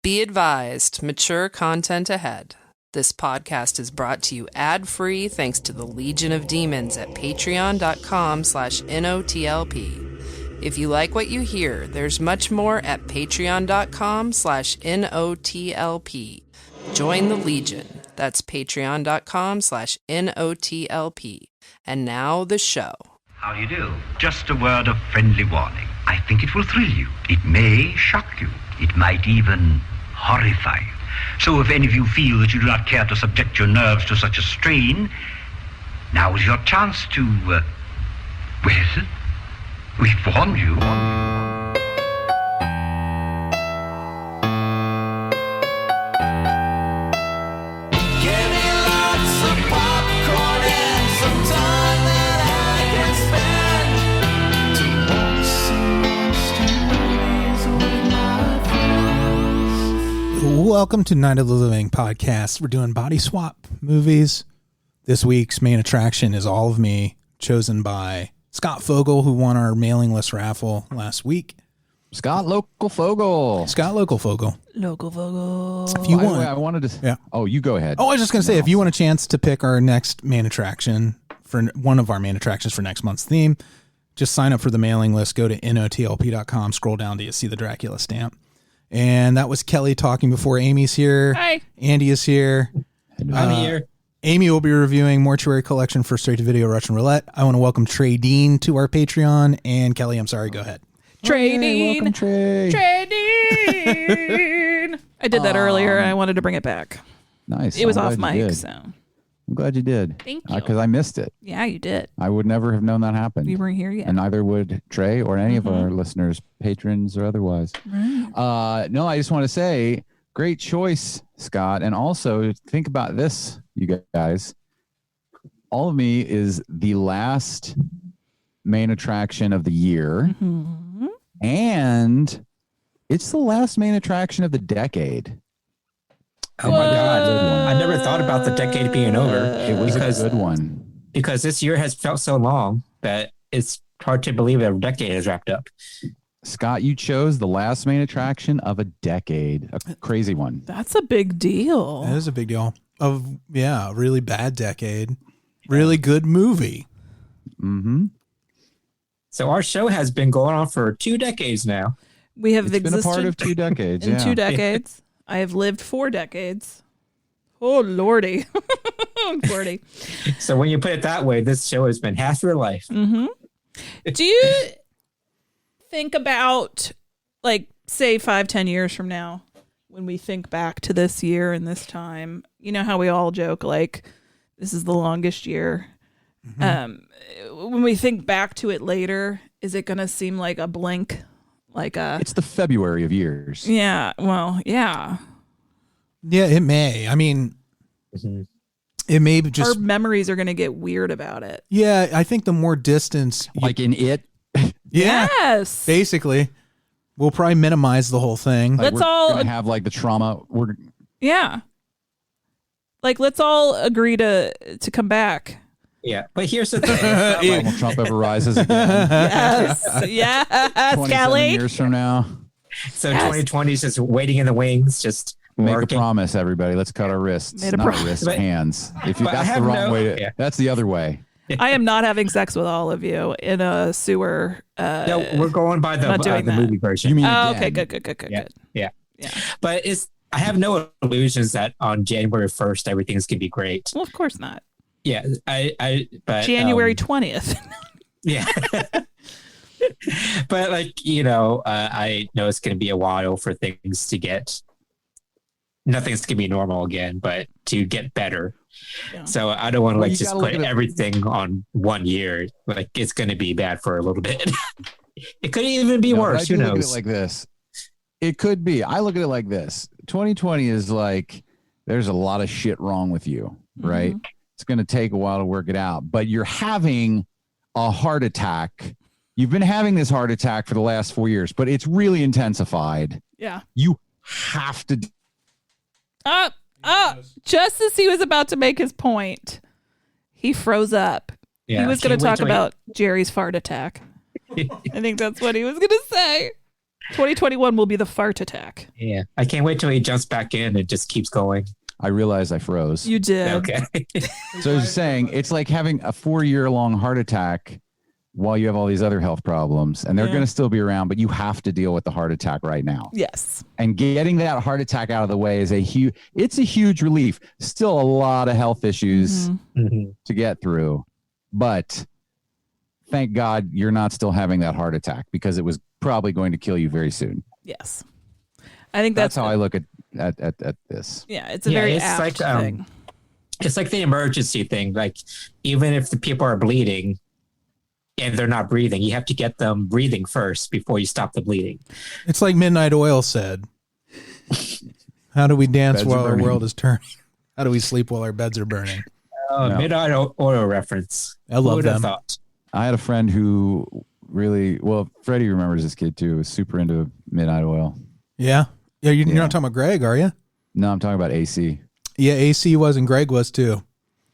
Be advised, mature content ahead. This podcast is brought to you ad-free thanks to the Legion of Demons at patreon.com/NOTLP. If you like what you hear, there's much more at patreon.com/NOTLP. Join the Legion. That's patreon.com/NOTLP. And now the show. How do you do? Just a word of friendly warning. I think it will thrill you. It may shock you. It might even horrify you. So if any of you feel that you do not care to subject your nerves to such a strain, now is your chance to, well, we've warned you. Welcome to Night of the Living podcast. We're doing body swap movies. This week's main attraction is All of Me, chosen by Scott Fogel, who won our mailing list raffle last week. Scott Local Fogel. Scott Local Fogel. Local Fogel. If you want, I wanted to. Yeah. Oh, you go ahead. Oh, I was just going to say, if you want a chance to pick our next main attraction for one of our main attractions for next month's theme, just sign up for the mailing list. Go to notlp.com. Scroll down to you see the Dracula stamp. And that was Kelley talking before. Amy's here. Hi. Andy is here. I'm here. Amy will be reviewing Mortuary Collection for straight-to-video Russian Roulette. I want to welcome Trey Dean to our Patreon. And Kelley, I'm sorry, go ahead. Trey Dean. Welcome, Trey. Trey Dean. I did that earlier. I wanted to bring it back. Nice. It was I'm off glad you mic, did. so. I'm glad you did. Thank you. Because I missed it. Yeah, you did. I would never have known that happened. You weren't here yet. And neither would Trey or any of our listeners, patrons or otherwise. Right. No, I just want to say, great choice, Scott. And also, think about this, you guys. All of Me is the last main attraction of the year. Mm-hmm. And it's the last main attraction of the decade. Oh my God. I never thought about the decade being over. It was a good one. Because this year has felt so long that it's hard to believe a decade has wrapped up. Scott, you chose the last main attraction of a decade. A crazy one. That's a big deal. That is a big deal. A really bad decade. Really good movie. Mm-hmm. So our show has been going on for 2 decades now. We have It's been a existed part of 2 decades. in yeah. 2 decades. I have lived 4 decades. Oh, Lordy. Lordy. So when you put it that way, this show has been half your life. Mm-hmm. Do you think about, like, say 5-10 years from now, when we think back to this year and this time, you know how we all joke, like, this is the longest year. Mm-hmm. When we think back to it later, is it going to seem like a blink? It's the February of years. Yeah, well, yeah. Yeah, it may. I mean, it may be Our just... memories are going to get weird about it. Yeah, I think the more distance... Like in It. Yeah, yes. basically. We'll probably minimize the whole thing. Like Let's all gonna have like the trauma. Yeah. Like, let's all agree to come back. Yeah. But here's the thing. Donald Trump ever rises again. Yes. Yes, 27 Kelley. years from now. So 2020 is just waiting in the wings, just Make working. a promise, everybody. Let's cut our wrists. Made a Not promise. wrists, But- hands. If you, but I that's the have wrong way to. yeah. That's the other way. I am not having sex with all of you in a sewer. No, we're going by the not doing that. movie version. You mean Oh, again. okay, good. Yeah. Yeah. Yeah. But I have no illusions that on January 1st everything's gonna be great. Well, of course not. Yeah, but January 20th. Yeah. But I know it's gonna be a while for things to get. Nothing's gonna be normal again, but to get better. Yeah. So I don't want to Well, you just gotta look put at it- everything on 1 year. Like it's gonna be bad for a little bit. It could even be No, but worse. I do Who look at knows? it like this. It could be. I look at it like this. 2020 is like there's a lot of shit wrong with you, right? Mhm. It's going to take a while to work it out, but you're having a heart attack. You've been having this heart attack for the last 4 years, but it's really intensified. Yeah. You have to. Just as he was about to make his point, he froze up. Yeah, He was going can't to wait talk till about Jerry's fart attack. I think that's what he was going to say. 2021 will be the fart attack. Yeah. I can't wait till he jumps back in and just keeps going. I realized I froze. You did. Okay. So I was saying, it's like having a 4-year-long heart attack while you have all these other health problems, and they're going to still be around, but you have to deal with the heart attack right now. Yes. And getting that heart attack out of the way is a huge relief. Still a lot of health issues to get through, but thank God you're not still having that heart attack, because it was probably going to kill you very soon. Yes. I think that's how I look at this. Yeah, it's a very apt thing. It's like the emergency thing. Like, even if the people are bleeding and they're not breathing, you have to get them breathing first before you stop the bleeding. It's like Midnight Oil said. How do we dance while our world is turning? How do we sleep while our beds are burning? Midnight Oil reference. I love them. Thought? I had a friend who really, Freddy remembers this kid too, was super into Midnight Oil. Yeah. Yeah, you're not talking about Greg, are you? No, I'm talking about AC. Yeah, AC was, and Greg was too.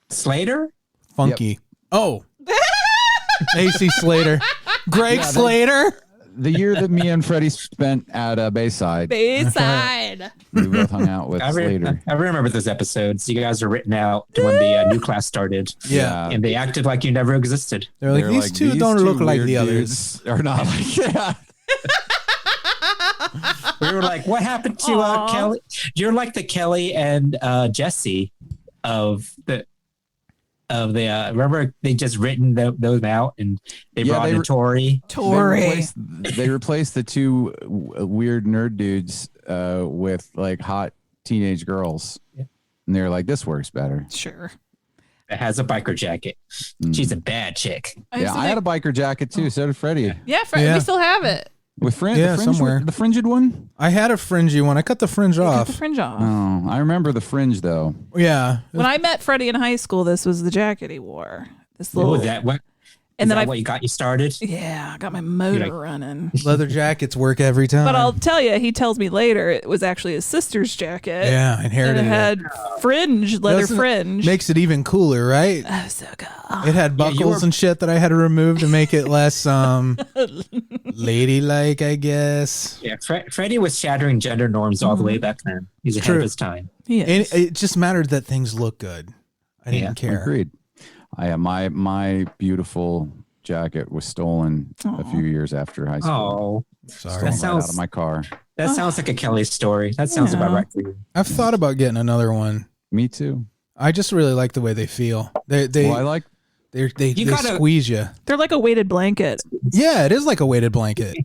Slater? Funky. Yep. Oh. AC Slater. Greg Slater? The year that me and Freddie spent at Bayside. We both hung out with Slater. I remember those episodes. You guys were written out when the new class started. Yeah. And they acted like you never existed. They're like, these two don't look like the others. Or not like, yeah. We were like, what happened to Kelley? You're like the Kelley and Jesse of the remember they just written those out, and they brought in Tori. They replaced the two weird nerd dudes with like hot teenage girls. Yeah. And they're like, this works better. Sure. It has a biker jacket. She's a bad chick. I had a biker jacket too. So did Freddie. Yeah, we still have it. With somewhere. The fringed one? I had a fringy one. I cut the fringe off. Oh, I remember the fringe though. Yeah. When I met Freddie in high school, this was the jacket he wore. This little. What was that? And then what you got you started? Yeah, I got my motor running. Leather jackets work every time. But I'll tell you, he tells me later it was actually his sister's jacket. Yeah, inherited and it. Had leather fringe. Makes it even cooler, right? Oh, so cool. It had buckles and shit that I had to remove to make it less ladylike, I guess. Yeah, Freddie was shattering gender norms all the way back then. He's ahead of his time. And it just mattered that things look good. I didn't care. Agreed. My beautiful jacket was stolen a few years after high school. Oh, sorry. That sounds out of my car. That sounds like a Kelley story. That sounds about right for you. I've thought about getting another one. Me too. I just really like the way they feel. They squeeze you. They're like a weighted blanket. Yeah, it is like a weighted blanket.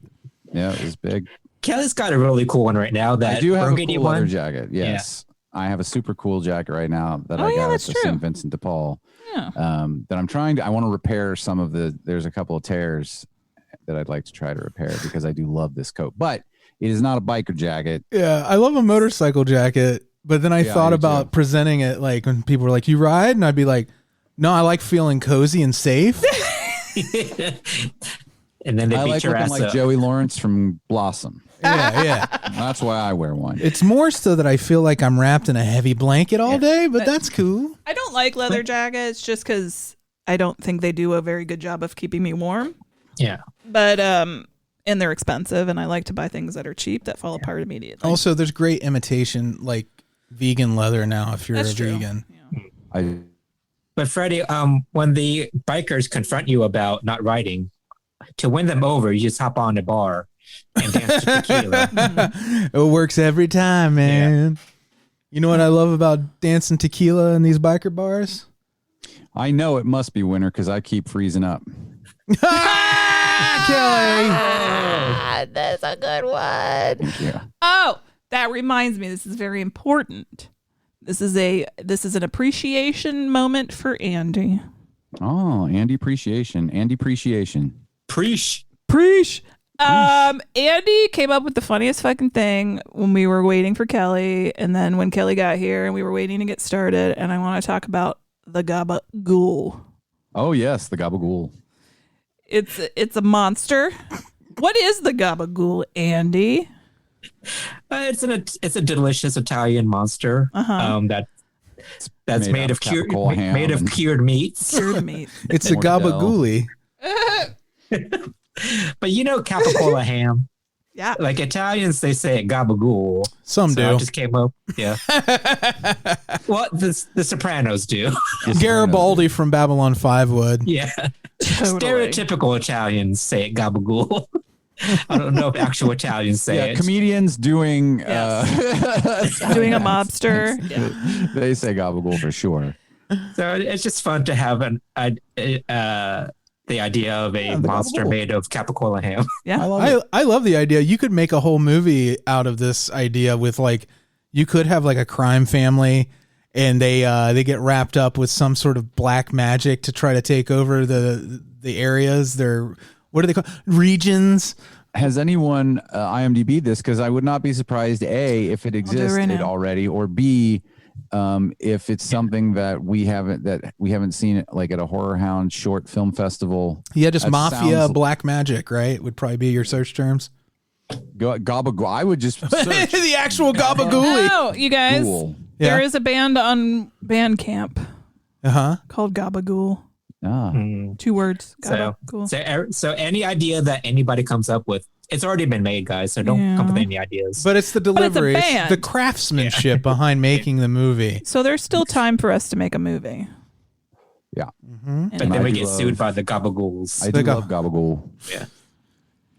Yeah, it was big. Kelley's got a really cool one right now. That I do have a cool leather jacket. Yes, I have a super cool jacket right now that I got at the St. Vincent de Paul. Yeah. That I want to repair some of there's a couple of tears that I'd like to try to repair because I do love this coat, but it is not a biker jacket. Yeah. I love a motorcycle jacket, but then I thought about presenting it like when people were like, you ride? And I'd be like, no, I like feeling cozy and safe. And then they beat your ass like up. Joey Lawrence from Blossom. Yeah. That's why I wear one. It's more so that I feel like I'm wrapped in a heavy blanket all day, but that's cool. I don't like leather jackets just because I don't think they do a very good job of keeping me warm. Yeah. But, and they're expensive, and I like to buy things that are cheap that fall apart immediately. Also, there's great imitation, like vegan leather now if you're vegan. Yeah. But Freddie, when the bikers confront you about not riding, to win them over, you just hop on the bar and dance to tequila. It works every time, man. Yeah. You know what I love about dancing tequila in these biker bars? I know it must be winter because I keep freezing up. Kelley! That's a good one. Thank you. Oh, that reminds me. This is very important. This is an appreciation moment for Andy. Oh, Andy appreciation. Preach. Andy came up with the funniest fucking thing when we were waiting for Kelley, and then when Kelley got here and we were waiting to get started, and I want to talk about the gabagool. Oh yes, the gabagool. It's a monster. What is the gabagool, Andy? It's a delicious Italian monster. That's made of cured meats. Cured meat. It's a gabagooly. But you know capicola ham. Yeah. Like Italians, they say gabagool. Some So do. I just came up. Yeah. Well, the Sopranos do. Garibaldi from Babylon 5 would. Yeah. Totally. Stereotypical Italians say it gabagool. I don't know if actual Italians say it. Comedians doing Yes. Doing a mobster. Yeah. they say gabagool for sure. So it's just fun to have the idea of a monster gabagool. made of capicola ham. Yeah. I love the idea. You could make a whole movie out of this idea with like, you could have like a crime family and they get wrapped up with some sort of black magic to try to take over the areas. They're, what are they called? Regions. Has anyone IMDb this? Because I would not be surprised, A, if it existed now. already, or B, if it's something that we haven't seen like at a Horror Hound short film festival. Yeah, just That mafia sounds- black magic, right? Would probably be your search terms. Gabagool. I would just search The actual gabagool. Oh, you guys. Gabagool. There Yeah. is a band on Bandcamp Uh-huh. called Gabagool. Ah. 2 words. So, Gabagool. so any idea that anybody comes up with, it's already been made, guys. So don't come with Yeah. any ideas. But it's the it's a delivery, it's band. the craftsmanship behind making the movie. So there's still time for us to make a movie. Yeah. And But then I we do get love- sued by the gabagools. I do love Gabagool. Yeah.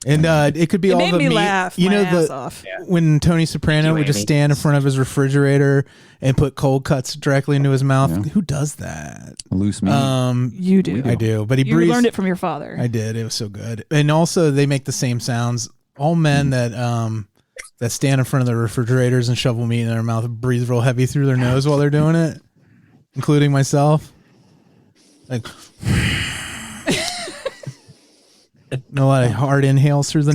And it could be It all made the me meat. laugh You my know, ass the off. when Tony Soprano would just stand in front of his refrigerator and put cold cuts directly into his mouth. Yeah. Who does that? Loose meat. You do. I do, but he You breathes. learned it from your father. I did. It was so good. And also, they make the same sounds. All men that stand in front of the refrigerators and shovel meat in their mouth breathe real heavy through their nose while they're doing it, including myself. Like, a lot of hard inhales through the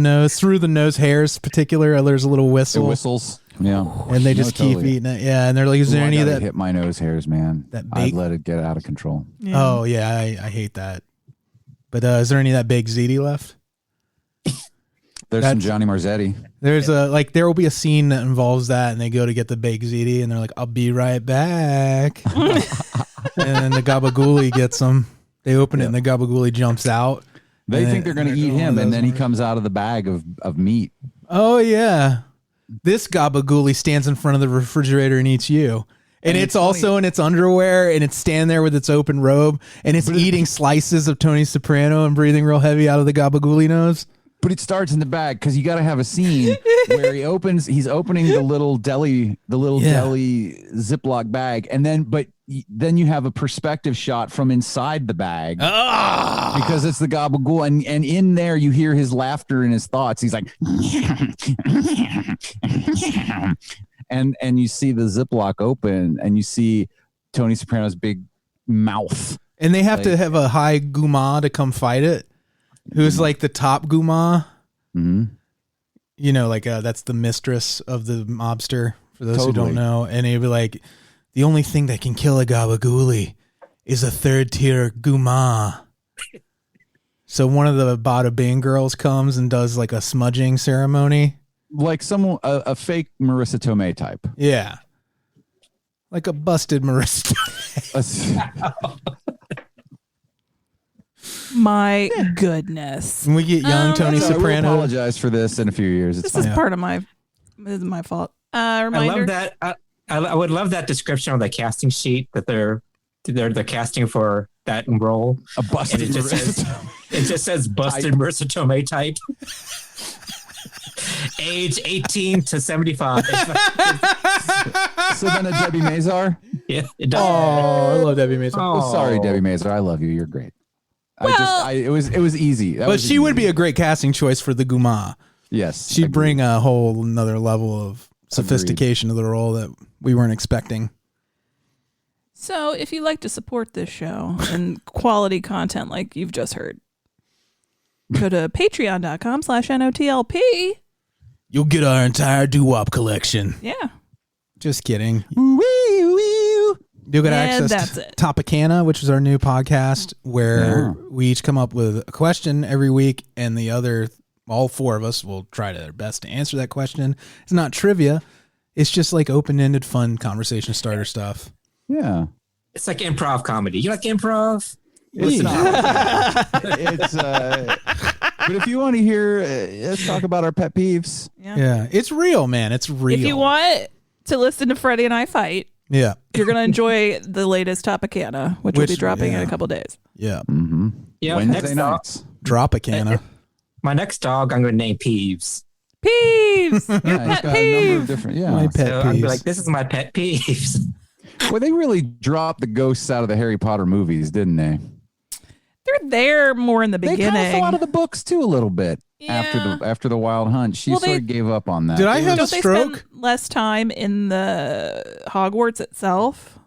nose hairs, particular. There's a little It whistle, whistles. Yeah. and they just keep eating it. Yeah, and they're like, "Is there Ooh, any I of gotta that?" hit my nose hairs, man. That I'd big- let it get out of control. Yeah. Oh yeah, I hate that. But is there any of that big ziti left? There's some That's- Johnny Marzetti. There's there will be a scene that involves that, and they go to get the baked ziti, and they're like, "I'll be right back," and then the gabagool gets them. They open it, and the gabagool jumps out. They And think they're going to eat going him, those and then he ones. comes out of the bag of meat. Oh yeah, this gabagool stands in front of the refrigerator and eats you. And it's also in its underwear, and it's standing there with its open robe, and it's eating slices of Tony Soprano and breathing real heavy out of the gabagool nose. But it starts in the bag because you got to have a scene where he's opening the little deli Ziploc bag, and then you have a perspective shot from inside the bag because it's the gabagool, and in there you hear his laughter and his thoughts. He's like, and you see the Ziploc open, and you see Tony Soprano's big mouth. And they have to have a high guma to come fight it. Who's like the top guma? Mm-hmm. You know, like that's the mistress of the mobster. For those who Totally. don't know, and they'd be like, the only thing that can kill a gabagool is a 3rd tier guma. So one of the Bada Bing girls comes and does like a smudging ceremony. Like a fake Marissa Tomei type. Yeah, like a busted Marissa. My goodness. And we get young Tony So I will Soprano. apologize for this in a few years. It's This is fine. part of this is my fault. I Reminder. love that. I would love that description on the casting sheet that they're casting for that role. A busted And it just says busted Marissa Tomei type. Age 18 to 75. So then a Debbie Mazar? Yeah, it does. Oh, I love Debbie Mason. Oh, sorry, Debbie Mazar. I love you. You're great. It was easy. But she would be a great casting choice for the guma. yes. She'd agreed. bring a whole another level of sophistication to the role that we weren't expecting. So if you'd like to support this show and quality content like you've just heard, go to patreon.com/NOTLP. You'll get our entire doo-wop collection. Yeah. Just kidding. You'll get And access that's to it. Topicana, which is our new podcast where Yeah. we each come up with a question every week, and all 4 of us will try their best to answer that question. It's not trivia. It's just like open-ended, fun conversation starter stuff. Yeah. It's like improv comedy. You like improv? It's not. It's But if you want to hear, let's talk about our pet peeves. Yeah, it's real, man. It's real. If you want to listen to Freddie and I fight, yeah, you're going to enjoy the latest Topicana, which will be dropping in a couple days. Yeah. Mm-hmm. Yeah. Wednesday nights. Drop a canna. My next dog, I'm going to name Peeves. Peeves! Your Yeah, he's pet got a number peeve! of different. Yeah. My pet So I'm gonna be peeves. like, this is my pet peeves. Well, they really dropped the ghosts out of the Harry Potter movies, didn't they? They're there more in the They beginning. kind of fell out of the books too a little bit Yeah. after the Wild Hunt. She Well, sort of gave up on that. Did I have a Don't they stroke? spend less time in the Hogwarts itself?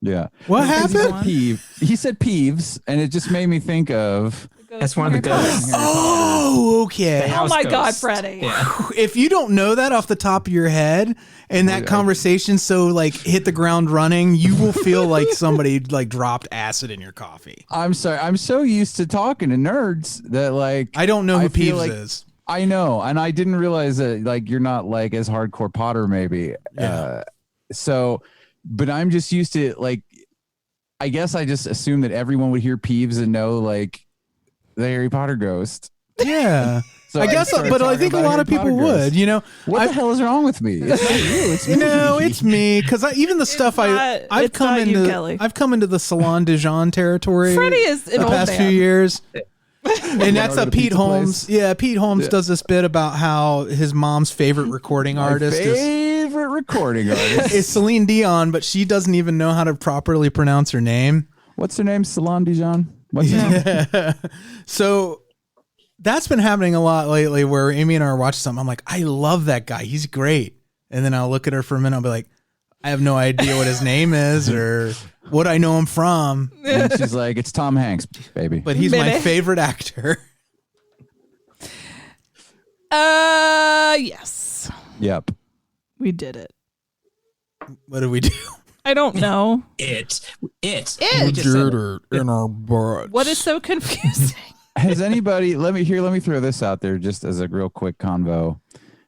Yeah. What He happened? said peeves, and it just made me think of That's one of the ghosts. Oh, okay. The Oh house my God, ghost. Freddie. Yeah. If you don't know that off the top of your head, and that conversation so like hit the ground running, you will feel like somebody like dropped acid in your coffee. I'm sorry. I'm so used to talking to nerds that like I don't know who feel Peeves like- is. I know, and I didn't realize that like you're not like as hardcore Potter maybe. Yeah. But I'm just used to like. I guess I just assumed that everyone would hear Peeves and know like the Harry Potter ghost. Yeah. So I guess, started but I talking think a about lot of Harry people Potter would, ghosts. you know. What the hell is wrong with me? It's not you. It's me. No, it's me because even the stuff I've it's come not you, into, Kelley. I've come into the Salon de Jean territory. Freddie is an the old past man. few years. And that's Go a to Pete pizza Holmes. place. Yeah, Pete Holmes does this bit about how his mom's favorite recording artist is favorite recording artist. is Celine Dion, but she doesn't even know how to properly pronounce her name. What's her name? Salon Dijon. What's her name? So that's been happening a lot lately where Amy and I are watching something. I'm like, I love that guy. He's great. And then I'll look at her for a minute. I'll be like, I have no idea what his name is or what I know him from. And she's like, it's Tom Hanks, baby. But he's my Baby. favorite actor. Yes. Yep. We did it. What do we do? I don't know. It. It. We just said it. in our butt. What is so confusing? Has anybody? Let me throw this out there just as a real quick convo.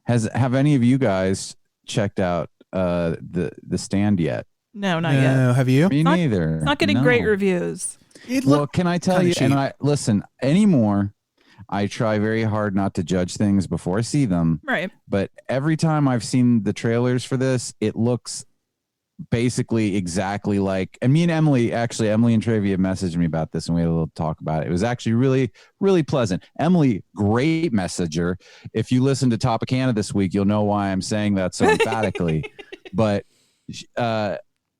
Have any of you guys checked out the Stand yet? No, not yet. No, have you? Me not- neither. It's not getting No. great reviews. It Well, looked can I tell kinda you? cheap. And I listen anymore. I try very hard not to judge things before I see them. Right. But every time I've seen the trailers for this, it looks basically exactly like. And me and Emily and Intravia messaged me about this, and we had a little talk about it. It was actually really, really pleasant. Emily, great messenger. If you listen to Topicana this week, you'll know why I'm saying that so emphatically. But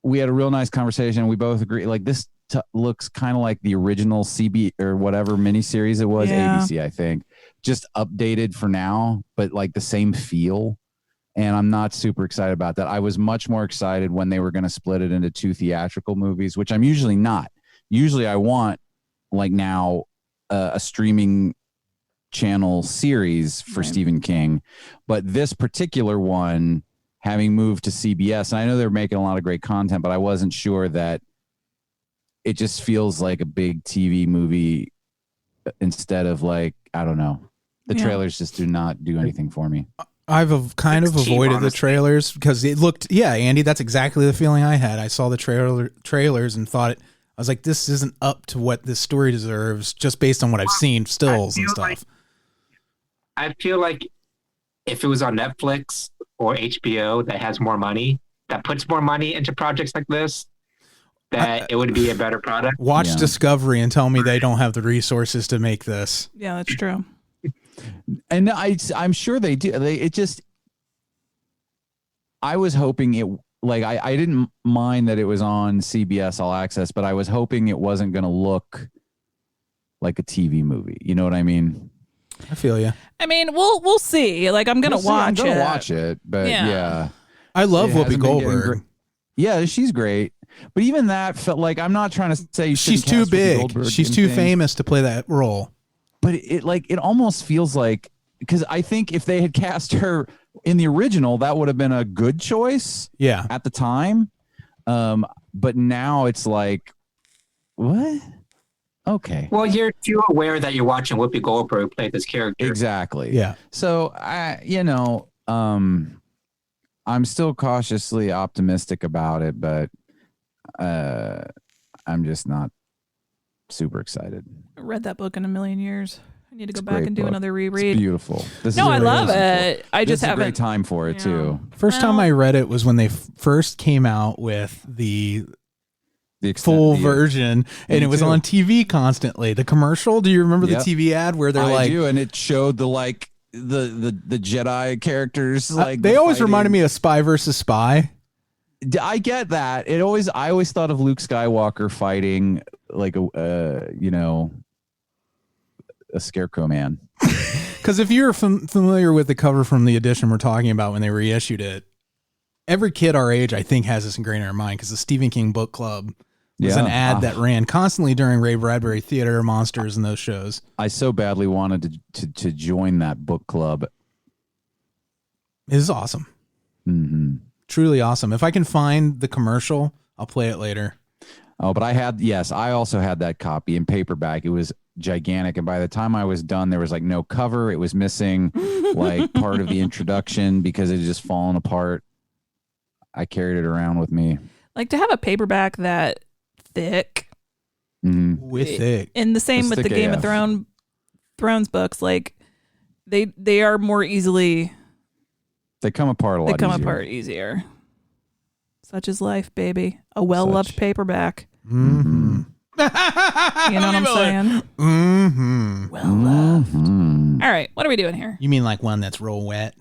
we had a real nice conversation. We both agree. Like this looks kind of like the original CB or whatever miniseries it was, Yeah. ABC, I think, just updated for now, but like the same feel. And I'm not super excited about that. I was much more excited when they were going to split it into 2 theatrical movies, which I'm usually not. Usually I want like now a streaming channel series for Stephen King. But this particular one, having moved to CBS, and I know they're making a lot of great content, but I wasn't sure that it just feels like a big TV movie instead of like, I don't know. The Yeah. trailers just do not do anything for me. I've kind of 16, avoided the honestly. trailers because it looked, yeah, Andy, that's exactly the feeling I had. I saw the trailers and thought I was like, this isn't up to what this story deserves just based on what I've seen, stills and stuff. I feel like if it was on Netflix or HBO that has more money, that puts more money into projects like this, that it would be a better product. Watch Yeah. Discovery and tell me they don't have the resources to make this. Yeah, that's true. And I'm sure they do. I was hoping it, like, I didn't mind that it was on CBS All Access, but I was hoping it wasn't going to look like a TV movie. You know what I mean? I feel you. I mean, we'll see. Like, I'm gonna We'll see. I'm watch gonna it. watch it, but Yeah. yeah. I love It Whoopi hasn't been getting Goldberg. great. Yeah, she's great. But even that felt like, I'm not trying to say She's shouldn't too cast Whoopi big. Goldberg She's in too things, famous to play that role. But it almost feels like, because I think if they had cast her in the original, that would have been a good choice Yeah. at the time. But now it's like, what? Okay. Well, you're too aware that you're watching Whoopi Goldberg play this character. Exactly. Yeah. So I'm still cautiously optimistic about it, but I'm just not super excited. I read that book in a million years. I need to go back and do another reread. It's beautiful. I love it. I just haven't. It's a great time for it too. First time I read it was when they first came out with the full version, and it was on TV constantly. The commercial. Do you remember the TV ad where they're I do, and it showed the Jedi characters. They always reminded me of Spy versus Spy. I get that. I always thought of Luke Skywalker fighting like a scarecrow man. Because if you're familiar with the cover from the edition we're talking about when they reissued it, every kid our age, I think, has this ingrained in their mind because the Stephen King Book Club was an ad that ran constantly during Ray Bradbury Theater, Monsters, and those shows. I so badly wanted to join that book club. It is awesome. Mm-hmm. Truly awesome. If I can find the commercial, I'll play it later. Oh, but I also had that copy in paperback. It was gigantic, and by the time I was done, there was like no cover. It was missing like part of the introduction because it had just fallen apart. I carried it around with me. Like to have a paperback that thick. Mm-hmm. With thick. And the same with the Game of Thrones books. Like they are more easily. They come apart a lot. They come apart easier. Such is life, baby. A well-loved paperback. Mm-hmm. You know what I'm saying? Mm-hmm. Well-loved. Mm-hmm. All right, what are we doing here? You mean like one that's real wet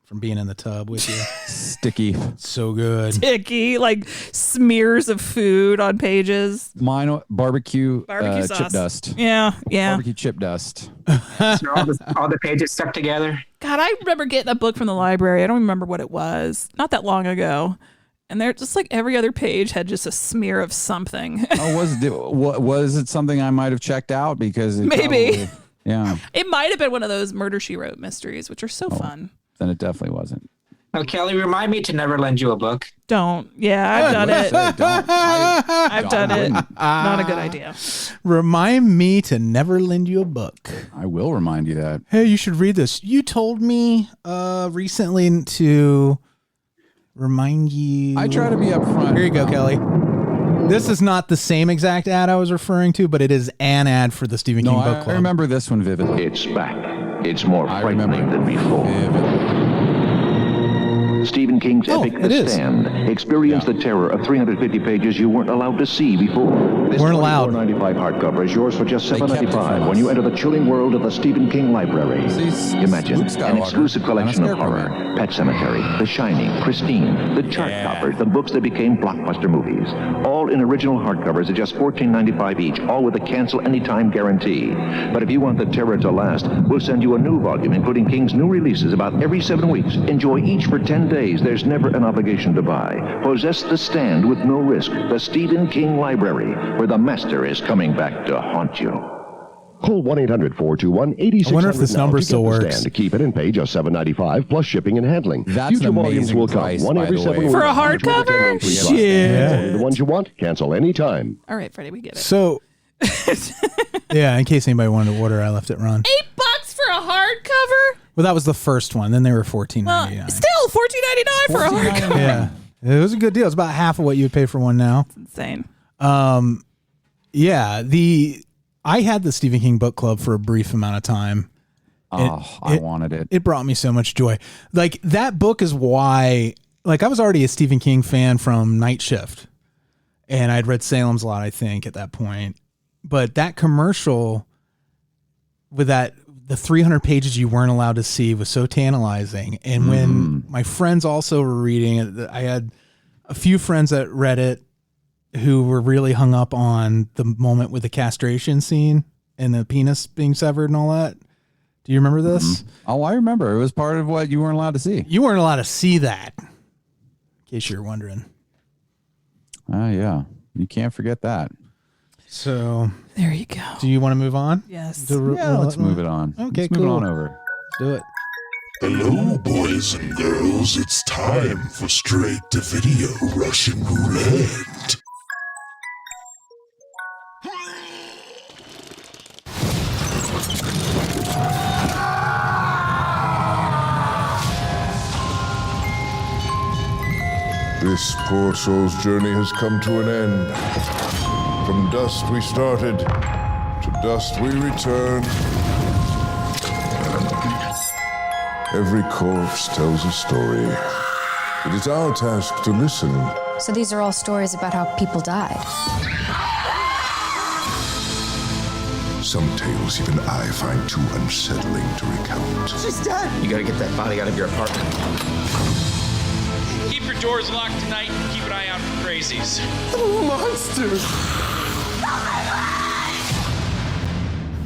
from being in the tub with you? Sticky. So good. Sticky, like smears of food on pages. Mine, barbecue sauce. Chip dust. Yeah. Barbecue chip dust. So all the pages stuck together. God, I remember getting a book from the library. I don't remember what it was. Not that long ago. And they're just like every other page had just a smear of something. Was it something I might have checked out? Because maybe. Yeah. It might have been one of those Murder, She Wrote mysteries, which are so fun. Then it definitely wasn't. Now, Kelley, remind me to never lend you a book. Don't. Yeah, I've done it. I've done it. Not a good idea. Remind me to never lend you a book. I will remind you that. Hey, you should read this. You told me recently to remind you. I try to be upfront. Here you go, Kelley. This is not the same exact ad I was referring to, but it is an ad for the Stephen King Book Club. I remember this one vividly. It's back. It's more frightening than before. Stephen King's epic The Stand. Experience the terror of 350 pages you weren't allowed to see before. This $24.95 hardcover is yours for just $7.95 when you enter the chilling world of the Stephen King library. Imagine an exclusive collection of horror, Pet Sematary, The Shining, Christine, the chart toppers, the books that became blockbuster movies. All in original hardcovers at just $14.95 each, all with a cancel anytime guarantee. But if you want the terror to last, we'll send you a new volume, including King's new releases about every 7 weeks. Enjoy each for 10 days. There's never an obligation to buy. Possess The Stand with no risk. The Stephen King Library, where the master is coming back to haunt you. Call 1-800-421-8600 I wonder if this number still works. To keep it and pay just $7.95 plus shipping and handling. That's Future volumes will come one every 7 weeks. For a hardcover? Shit. Only the ones you want. Cancel anytime. All right, Freddie, we get it. So, yeah, in case anybody wanted to order, I left it run. $8 for a hardcover? Well, that was the first one. Then they were $14.99. Well, still $14.99 for a hardcover. Yeah, it was a good deal. It's about half of what you would pay for one now. It's insane. Yeah, I had the Stephen King Book Club for a brief amount of time. I wanted it. It brought me so much joy. Like that book is why. Like I was already a Stephen King fan from Night Shift, and I'd read Salem's Lot, I think, at that point. But that commercial with the 300 pages you weren't allowed to see was so tantalizing. And when my friends also were reading it, I had a few friends that read it who were really hung up on the moment with the castration scene and the penis being severed and all that. Do you remember this? Oh, I remember. It was part of what you weren't allowed to see. You weren't allowed to see that, in case you're wondering. Oh, yeah. You can't forget that. So there you go. Do you want to move on? Yes. Let's move it on. Okay, let's cool. move it on over. Let's do it. Hello, boys and girls. It's time for straight to video Russian roulette. This poor soul's journey has come to an end. From dust we started, to dust we return. Every corpse tells a story. It is our task to listen. So these are all stories about how people died. Some tales even I find too unsettling to recount. She's dead! You gotta get that body out of your apartment. Keep your doors locked tonight and keep an eye out for crazies. Monsters!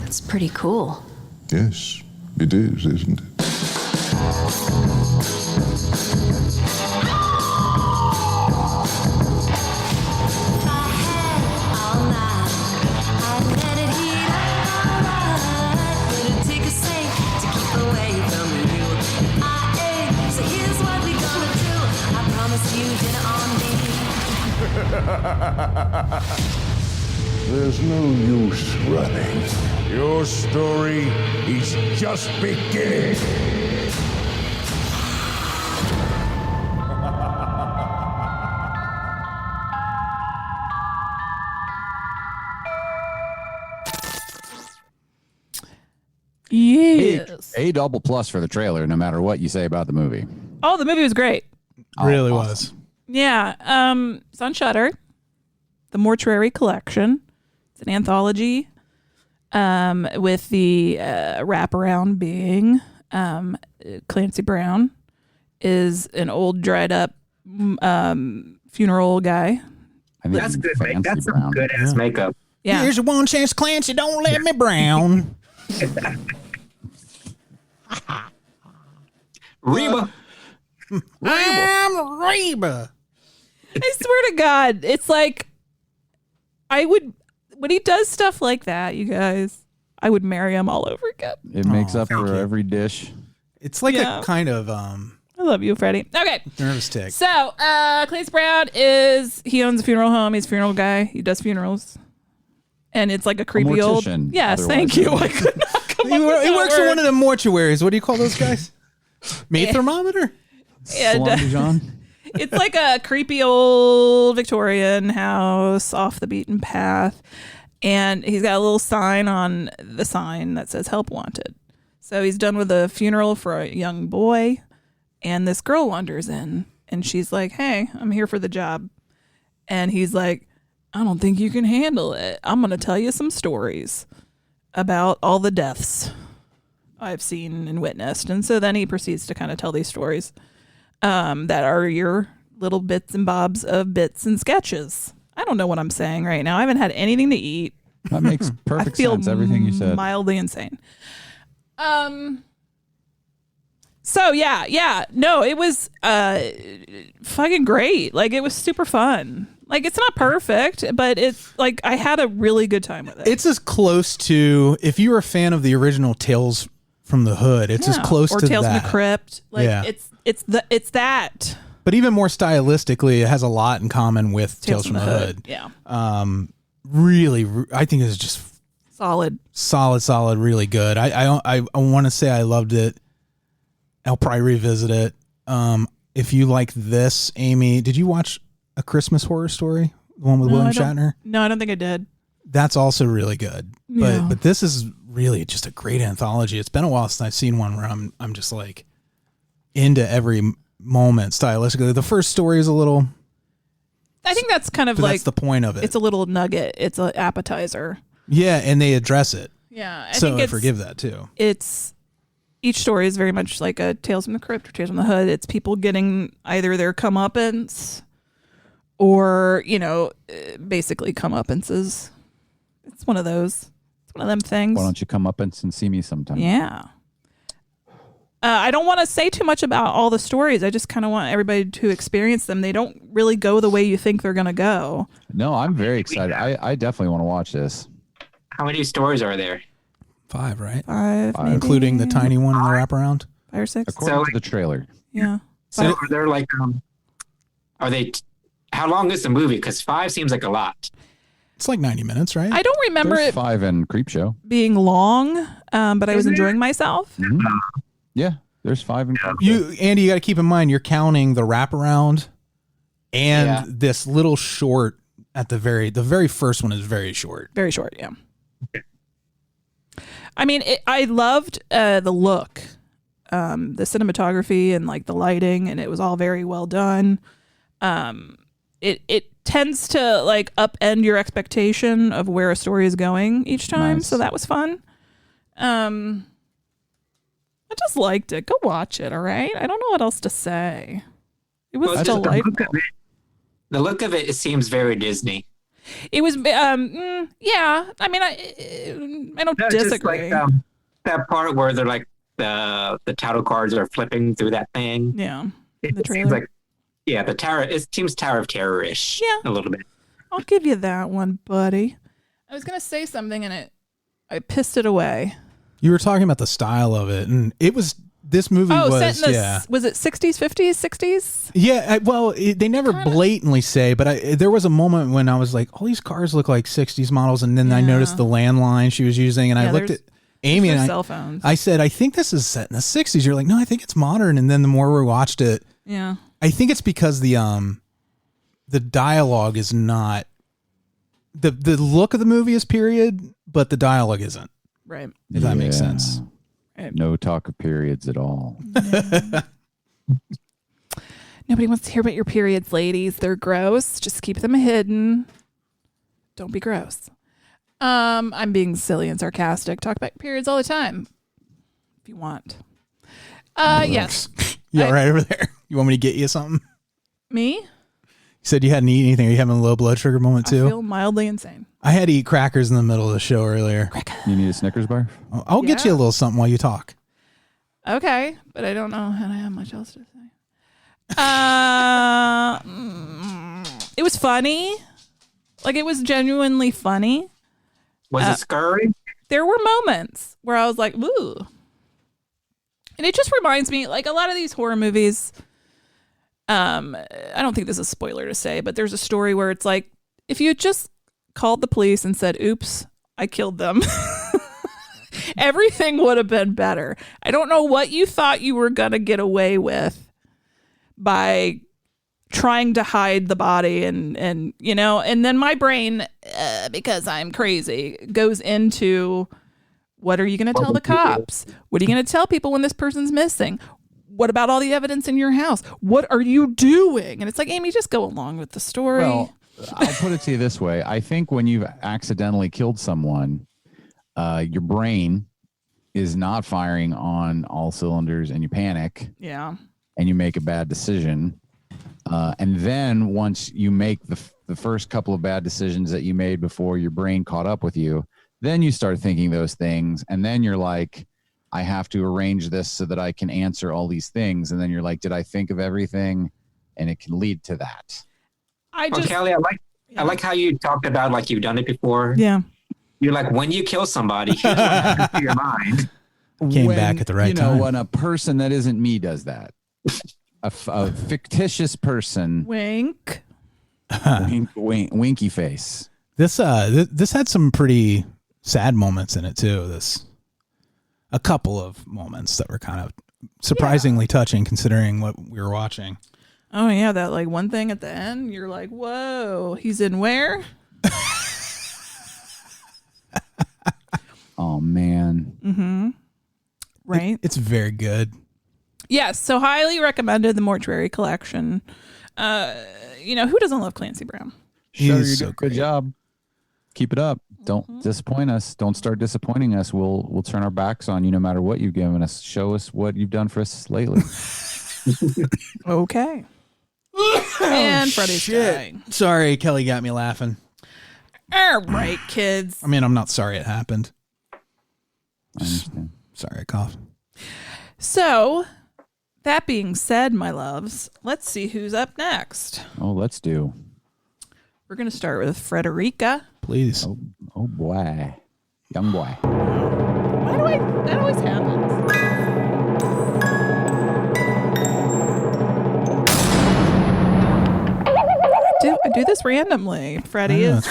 That's pretty cool. Yes, it is, isn't it? There's no use running. Your story is just beginning. Yes. A double plus for the trailer, no matter what you say about the movie. Oh, the movie was great. Really awesome. was. Yeah. It's on Shudder. The Mortuary Collection. It's an anthology with the wraparound being Clancy Brown is an old, dried up funeral guy. I think That's good. Fancy That's some Brown. good ass makeup. Yeah. Here's your one chance, Clancy. Don't let me brown. Reba. I'm Reba. I swear to God, it's like when he does stuff like that, you guys, I would marry him all over again. It makes up thank for you. every dish. It's like Yeah. a kind of I love you, Freddie. Okay. nervous tick. So, Clancy Brown he owns a funeral home. He's a funeral guy. He does funerals. And it's like a creepy old. mortician, Yes, otherwise thank you. known. I could not come He up with that works in word. one of the mortuaries. What do you call those guys? Meat thermometer? And, Salon Dijon? it's like a creepy old Victorian house off the beaten path. And he's got a little sign on the sign that says help wanted. So he's done with a funeral for a young boy. And this girl wanders in and she's like, hey, I'm here for the job. And he's like, I don't think you can handle it. I'm going to tell you some stories about all the deaths I've seen and witnessed. And so then he proceeds to kind of tell these stories that are your little bits and bobs of bits and sketches. I don't know what I'm saying right now. I haven't had anything to eat. That makes perfect I feel sense. Everything you said. mildly insane. So yeah. No, it was fucking great. Like it was super fun. Like it's not perfect, but it's like I had a really good time with it. It's as close to, if you were a fan of the original Tales from the Hood, it's as close or to Tales that. from the Crypt. Like Yeah. it's that. But even more stylistically, it has a lot in common with Tales from the Hood. Yeah. Really, I think it's just Solid. solid, really good. I want to say I loved it. I'll probably revisit it. If you like this, Amy, did you watch A Christmas Horror Story? The one with William Shatner? No, I don't think I did. That's also really good. Yeah. But this is really just a great anthology. It's been a while since I've seen one where I'm just like into every moment stylistically. The first story is a little, I think that's kind of but like that's the point of it. it's a little nugget. It's an appetizer. Yeah, and they address it. Yeah. So I forgive that too. It's each story is very much like a Tales from the Crypt or Tales from the Hood. It's people getting either their comeuppance or, basically comeuppances. It's one of those. It's one of them things. Why don't you come up and see me sometime? Yeah. I don't want to say too much about all the stories. I just kind of want everybody to experience them. They don't really go the way you think they're going to go. No, I'm very excited. I definitely want to watch this. How many stories are there? 5, right? 5, maybe. Including the tiny one in the wraparound. 5 or 6. According to the trailer. Yeah. So they're like, are they? How long is the movie? Because 5 seems like a lot. It's like 90 minutes, right? I don't remember There's it 5 in Creepshow. being long, but I was enjoying myself. Mm-hmm. Yeah, there's 5 in Creepshow. Andy, you got to keep in mind you're counting the wraparound and this little short at the very first one is very short. Very short, yeah. I mean, I loved the look the cinematography and like the lighting, and it was all very well done. It tends to like upend your expectation of where a story is going each time. Nice. So that was fun. I just liked it. Go watch it. All right. I don't know what else to say. It was delightful. The look of it seems very Disney. It was, yeah. I mean, I don't disagree. Just like that part where they're like the title cards are flipping through that thing. Yeah. It seems like, yeah, the Tower. It seems Tower of Terror-ish. Yeah, a little bit. I'll give you that one, buddy. I was gonna say something and I pissed it away. You were talking about the style of it, and it was. This movie was was it 60s, 50s, 60s? Yeah, they never blatantly say, but there was a moment when I was like, all these cars look like 60s models, and then I noticed the landline she was using, and I looked at Amy and cell phones. I said, I think this is set in the 60s. You're like, no, I think it's modern. And then the more we watched it, I think it's because the dialogue is not the look of the movie is period, but the dialogue isn't. Right. If that makes sense. No talk of periods at all. Nobody wants to hear about your periods, ladies. They're gross. Just keep them hidden. Don't be gross. I'm being silly and sarcastic. Talk about periods all the time if you want. Yes. You all right over there? You want me to get you something? Me? You said you hadn't eaten anything. Are you having a low blood sugar moment too? I feel mildly insane. I had to eat crackers in the middle of the show earlier. You need a Snickers bar? I'll get you a little something while you talk. Okay, but I don't know how to have much else to say. It was funny. Like, it was genuinely funny. Was it scary? There were moments where I was like, ooh. And it just reminds me, like, a lot of these horror movies, I don't think this is a spoiler to say, but there's a story where it's like, if you had just called the police and said, oops, I killed them, everything would have been better. I don't know what you thought you were going to get away with by trying to hide the body and you know, and then my brain, because I'm crazy, goes into, what are you going to tell the cops? What are you going to tell people when this person's missing? What about all the evidence in your house? What are you doing? And it's like, Amy, just go along with the story. Well, I'll put it to you this way. I think when you've accidentally killed someone, your brain is not firing on all cylinders and you panic. Yeah. And you make a bad decision. And then once you make the first couple of bad decisions that you made before your brain caught up with you, then you start thinking those things. And then you're like, I have to arrange this so that I can answer all these things. And then you're like, did I think of everything? And it can lead to that. Kelley, I like how you talked about like you've done it before. Yeah. You're like, when you kill somebody, here's what happens to your mind. Came back at the right time. When a person that isn't me does that. A fictitious person. Wink. Winky face. This had some pretty sad moments in it too. A couple of moments that were kind of surprisingly touching considering what we were watching. Oh yeah, that like one thing at the end, you're like, whoa, he's in where? Oh man. Mm-hmm. Right. It's very good. Yes, so highly recommended, the Mortuary Collection. Who doesn't love Clancy Brown? He's so good job. Keep it up. Don't disappoint us. Don't start disappointing us. We'll turn our backs on you no matter what you've given us. Show us what you've done for us lately. Okay. And Freddy's dying. Sorry, Kelley got me laughing. All right, kids. I mean, I'm not sorry it happened. I understand. Sorry, I coughed. So, that being said, my loves, let's see who's up next. Oh, let's do. We're going to start with Frederica. Please. Oh boy. Young boy. That always happens. I do this randomly. Freddie is.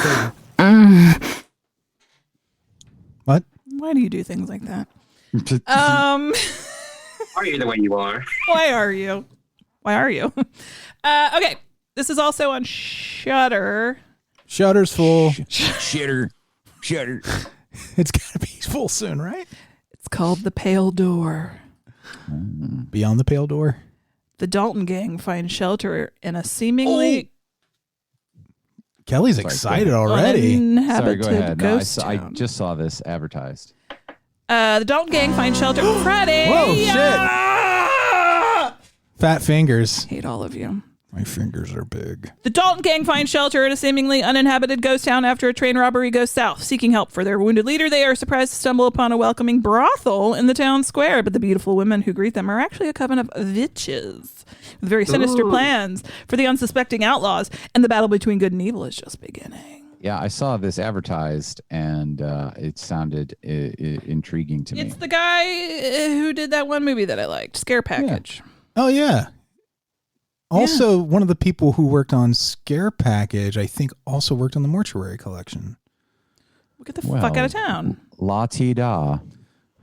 What? Why do you do things like that? Are you the way you are? Why are you? Okay. This is also on Shudder. Shutter's full. Shutter. It's got to be full soon, right? It's called The Pale Door. Beyond the Pale Door. The Dalton gang find shelter in a seemingly Kelley's excited already. uninhabited Sorry, go ahead. No, ghost I town. just saw this advertised. The Dalton gang find shelter. Freddy! Whoa, shit. Fat fingers. Hate all of you. My fingers are big. The Dalton gang finds shelter in a seemingly uninhabited ghost town after a train robbery goes south. Seeking help for their wounded leader, they are surprised to stumble upon a welcoming brothel in the town square. But the beautiful women who greet them are actually a coven of witches with very sinister plans for the unsuspecting outlaws. And the battle between good and evil is just beginning. Yeah, I saw this advertised, and it sounded intriguing to me. It's the guy who did that one movie that I liked, Scare Package. Yeah. Oh, yeah. Also, one of the people who worked on Scare Package, I think, also worked on the Mortuary Collection. We'll get the fuck out of town. La-ti-da.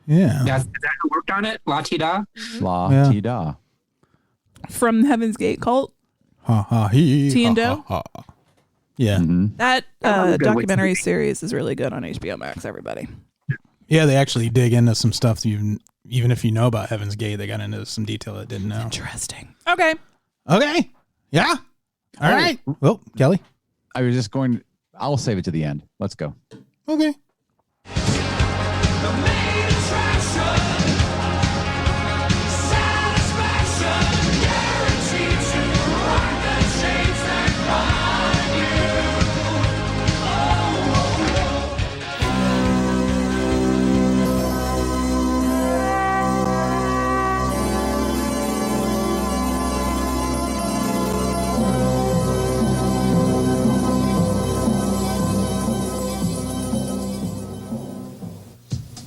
Yeah. Is that who worked on it? La-ti-da? La-ti-da. From Heaven's Gate Cult. Ha ha he. T and ha, Do. ha, ha. Yeah. Mm-hmm. That documentary series is really good on HBO Max, everybody. Yeah, they actually dig into some stuff. Even if you know about Heaven's Gate, they got into some detail I didn't know. Interesting. Okay. Okay. Yeah. All right. Well, Kelley. I was just going. I'll save it to the end. Let's go. Okay.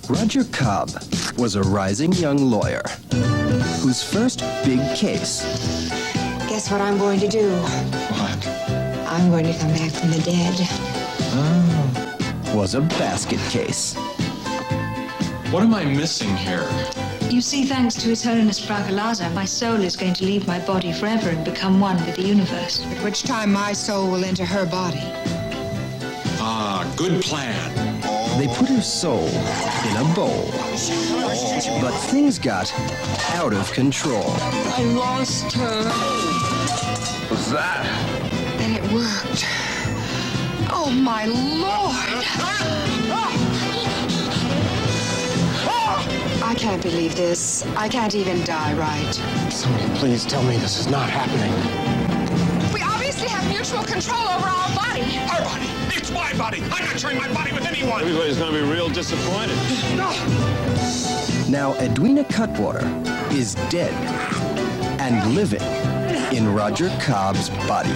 Roger Cobb was a rising young lawyer whose first big case. Guess what I'm going to do? What? I'm going to come back from the dead. Was a basket case. What am I missing here? You see, thanks to His Holiness Bragalaza, my soul is going to leave my body forever and become one with the universe. At which time my soul will enter her body. Ah, good plan. They put her soul in a bowl. But things got out of control. I lost her. What's that? And it worked. Oh, my Lord! I can't believe this. I can't even die right. Somebody please tell me this is not happening. We obviously have mutual control over our body. Our body? It's my body! I'm not sharing my body with anyone! Everybody's gonna be real disappointed. Now, Edwina Cutwater is dead and living in Roger Cobb's body.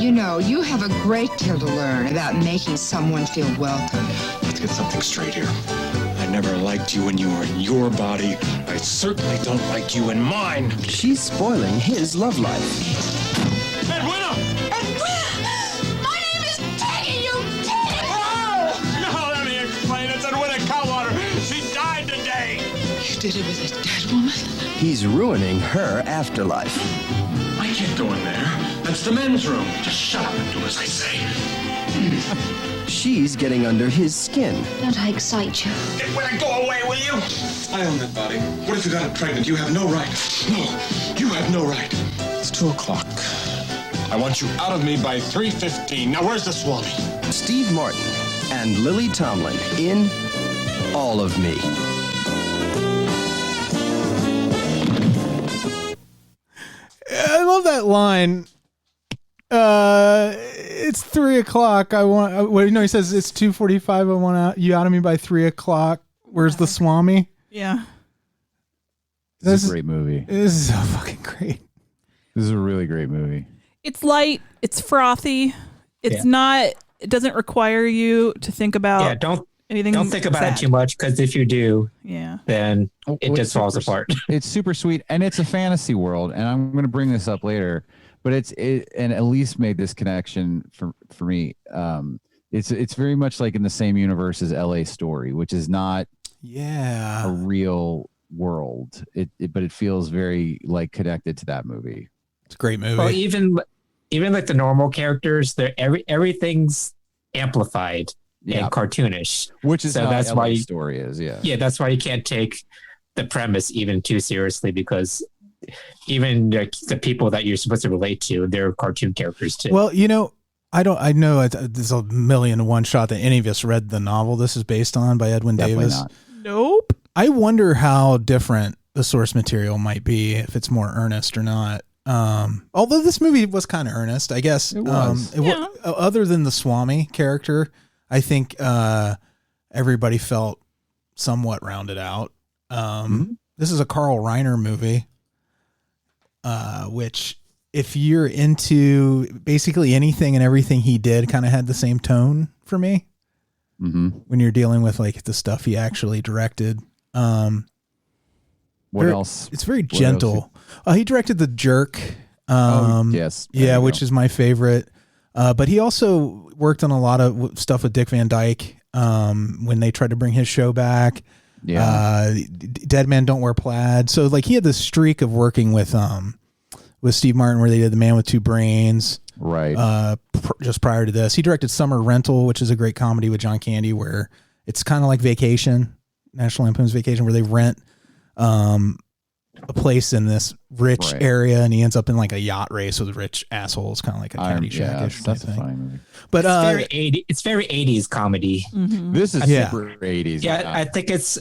You know, you have a great deal to learn about making someone feel welcome. Let's get something straight here. I never liked you when you were in your body. I certainly don't like you in mine. She's spoiling his love life. Edwina! My name is Peggy, you pig! Oh! No, let me explain. It's Edwina Cutwater. She died today. You did it with a dead woman? He's ruining her afterlife. I can't go in there. That's the men's room. Just shut up and do as I say. She's getting under his skin. Don't I excite you? Edwina, go away, will you? I own that body. What if you got it pregnant? You have no right. No, you have no right. It's 2:00. I want you out of me by 3:15. Now, where's the Swami? Steve Martin and Lily Tomlin in All of Me. I love that line. It's 3:00. I want. Well, he says it's 2:45. I want you out of me by 3:00. Where's the Swami? Yeah. This is a great movie. This is so fucking great. This is a really great movie. It's light. It's frothy. It's not. It doesn't require you to think about. Anything. Don't think about it too much, because if you do, then it just falls apart. It's super sweet, and it's a fantasy world. And I'm going to bring this up later, but and Alise made this connection for me. It's very much like in the same universe as L.A. Story, which is not a real world. But it feels very like connected to that movie. It's a great movie. Well, even like the normal characters, everything's amplified and cartoonish, which is so how that's LA why Story is. Yeah, that's why you can't take the premise even too seriously, because even the people that you're supposed to relate to, they're cartoon characters too. Well, I know there's a million to one shot that any of us read the novel this is based on by Edwin Davis. Not. Nope. I wonder how different the source material might be, if it's more earnest or not. Although this movie was kind of earnest, I guess. It was. Other than the Swami character, I think everybody felt somewhat rounded out. This is a Carl Reiner movie, which, if you're into basically anything and everything he did, kind of had the same tone for me. When you're dealing with like the stuff he actually directed. What else? It's very gentle. He directed The Jerk. Yes. Yeah, which is my favorite. But he also worked on a lot of stuff with Dick Van Dyke when they tried to bring his show back. Yeah. Dead Men Don't Wear Plaid. So like he had this streak of working with Steve Martin where they did The Man with Two Brains. Right. Just prior to this. He directed Summer Rental, which is a great comedy with John Candy where it's kind of like Vacation, National Lampoon's Vacation, where they rent a place in this rich area and he ends up in like a yacht race with rich assholes, kind of like a Caddyshack-ish that's thing. a funny movie. But it's very 80s comedy. This is super 80s. Yeah, I think it's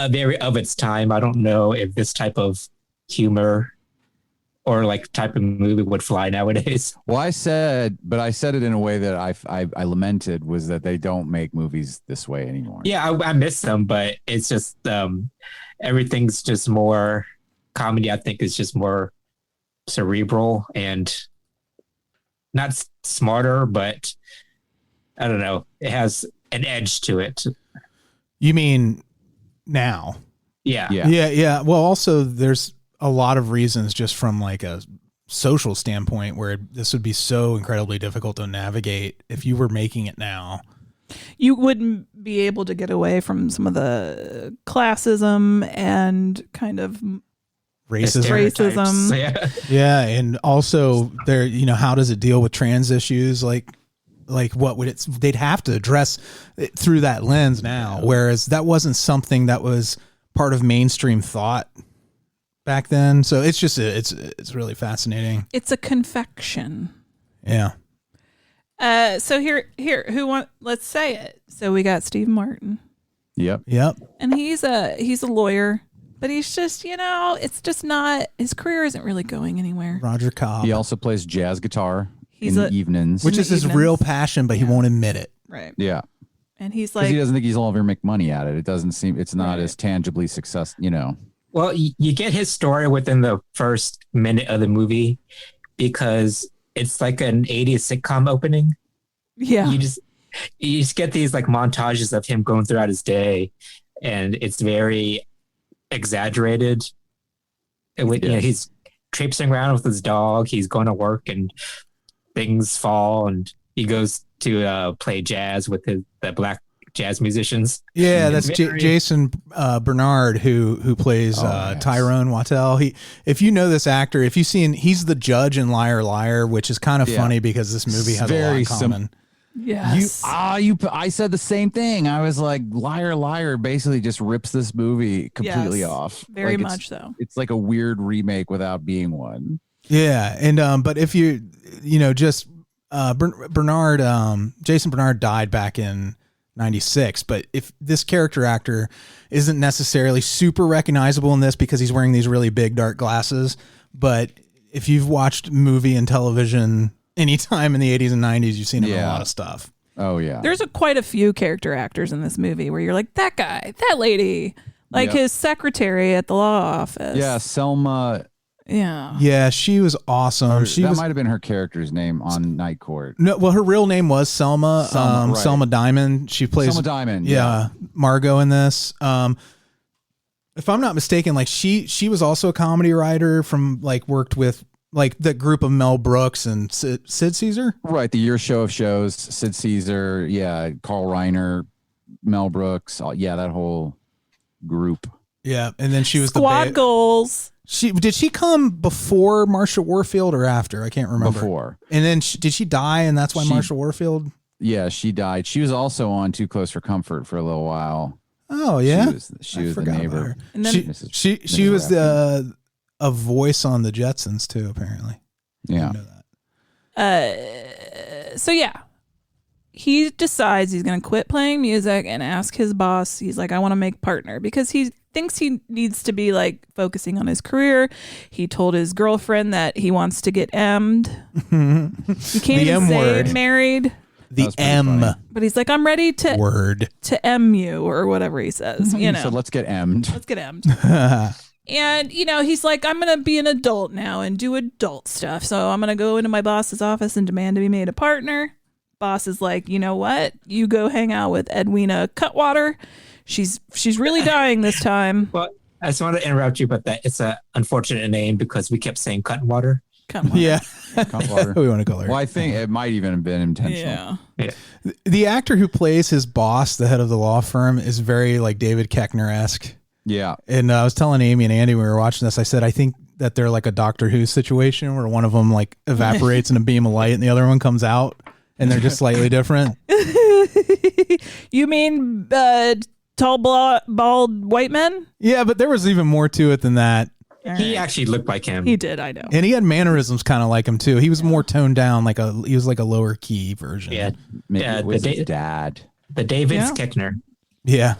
very of its time. I don't know if this type of humor or like type of movie would fly nowadays. Well, I said it in a way that I lamented, was that they don't make movies this way anymore. Yeah, I miss them, but it's just everything's just more comedy. I think is just more cerebral and not smarter, but I don't know. It has an edge to it. You mean now? Yeah. Well, also there's a lot of reasons just from like a social standpoint where this would be so incredibly difficult to navigate if you were making it now. You wouldn't be able to get away from some of the classism and kind of racism. Yeah. And also there, how does it deal with trans issues? Like what would they'd have to address it through that lens now. Whereas that wasn't something that was part of mainstream thought back then. So it's just, it's really fascinating. It's a confection. Yeah. So here, let's say it. So we got Steve Martin. Yep. And he's a lawyer, but he's just, it's just not, his career isn't really going anywhere. Roger Cobb. He also plays jazz guitar in the evenings. Which is his real passion, but he won't admit it. Right. Yeah. And he's like, he doesn't think he'll ever make money at it. It doesn't seem, it's not as tangibly successful, Well, you get his story within the first minute of the movie because it's like an 80s sitcom opening. Yeah. You just get these like montages of him going throughout his day, and it's very exaggerated. And he's traipsing around with his dog. He's going to work and things fall, and he goes to play jazz with the black jazz musicians. Yeah, that's Jason Bernard who plays Tyrone Wattell. If you know this actor, if you've seen, he's the judge in Liar Liar, which is kind of funny because this movie has a lot in common. Yes. I said the same thing. I was like, Liar Liar basically just rips this movie completely off. Very much so. It's like a weird remake without being one. Yeah, and but if you just Jason Bernard died back in 96, but if this character actor isn't necessarily super recognizable in this because he's wearing these really big dark glasses, but if you've watched movie and television anytime in the 80s and 90s, you've seen him in a lot of stuff. Oh yeah. There's quite a few character actors in this movie where you're like, that guy, that lady, like his secretary at the law office. Yeah, Selma. Yeah, she was awesome. That might have been her character's name on Night Court. No, well, her real name was Selma. Selma Diamond. She plays Selma Diamond. Yeah, Margot in this. If I'm not mistaken, like she was also a comedy writer from worked with the group of Mel Brooks and Sid Caesar. Right, the Your Show of Shows, Sid Caesar, Carl Reiner, Mel Brooks, that whole group. Yeah, and then she was Squad Goals. Did she come before Marsha Warfield or after? I can't remember. Before. And then did she die, and that's why Marsha Warfield? Yeah, she died. She was also on Too Close for Comfort for a little while. Oh yeah, she was the neighbor. And then she was a voice on the Jetsons too, apparently. Yeah. So yeah, he decides he's going to quit playing music and ask his boss. He's like, I want to make partner, because he thinks he needs to be like focusing on his career. He told his girlfriend that he wants to get M'd. You can't even say married. The M. Funny. But he's like, I'm ready to M you, or whatever he says. You know. So let's get M'd. Let's get M'd. And, you know, he's like, I'm going to be an adult now and do adult stuff. So I'm going to go into my boss's office and demand to be made a partner. Boss is like, you know what? You go hang out with Edwina Cutwater. She's really dying this time. Well, I just want to interrupt you, but that it's an unfortunate name because we kept saying Cutwater. Yeah. Cutwater. We want to call her. Well, I think it might even have been intentional. Yeah. The actor who plays his boss, the head of the law firm, is very like David Koechner-esque. Yeah. And I was telling Amy and Andy when we were watching this, I said, I think that they're like a Doctor Who situation where one of them like evaporates in a beam of light and the other one comes out and they're just slightly different. You mean tall, bald white men? Yeah, but there was even more to it than that. He actually looked like him. He did, I know. And he had mannerisms kind of like him too. He was more toned down, he was like a lower key version. Yeah. Maybe it was his dad. The David Koechner. Yeah.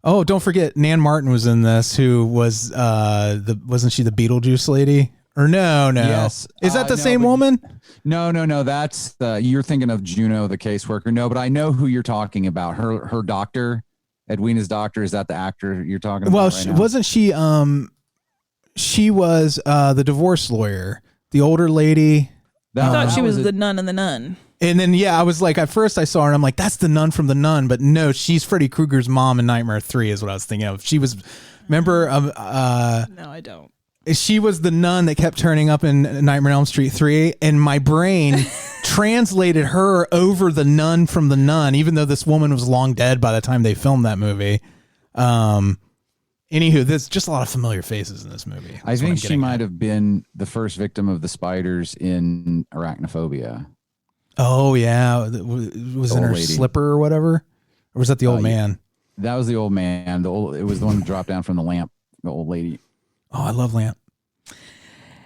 Oh, don't forget, Nan Martin was in this, who was wasn't she the Beetlejuice lady? Or no. Yes. Is that the same woman? No. That's you're thinking of Juno, the caseworker. No, but I know who you're talking about. Her doctor, Edwina's doctor. Is that the actor you're talking about? Well, right now? wasn't she? She was the divorce lawyer, the older lady. I thought she was the nun in the nun. And then, I was like, at first I saw her and I'm like, that's the nun from the Nun. But no, she's Freddy Krueger's mom in Nightmare 3 is what I was thinking of. She was, remember? No, I don't. She was the nun that kept turning up in Nightmare on Elm Street 3. And my brain translated her over the nun from the Nun, even though this woman was long dead by the time they filmed that movie. Anywho, there's just a lot of familiar faces in this movie. I think she might have been the first victim of the spiders in Arachnophobia. Oh, yeah. Was in her slipper or whatever? Or was that the old man? That was the old man. It was the one that dropped down from the lamp, the old lady. Oh, I love Lamp.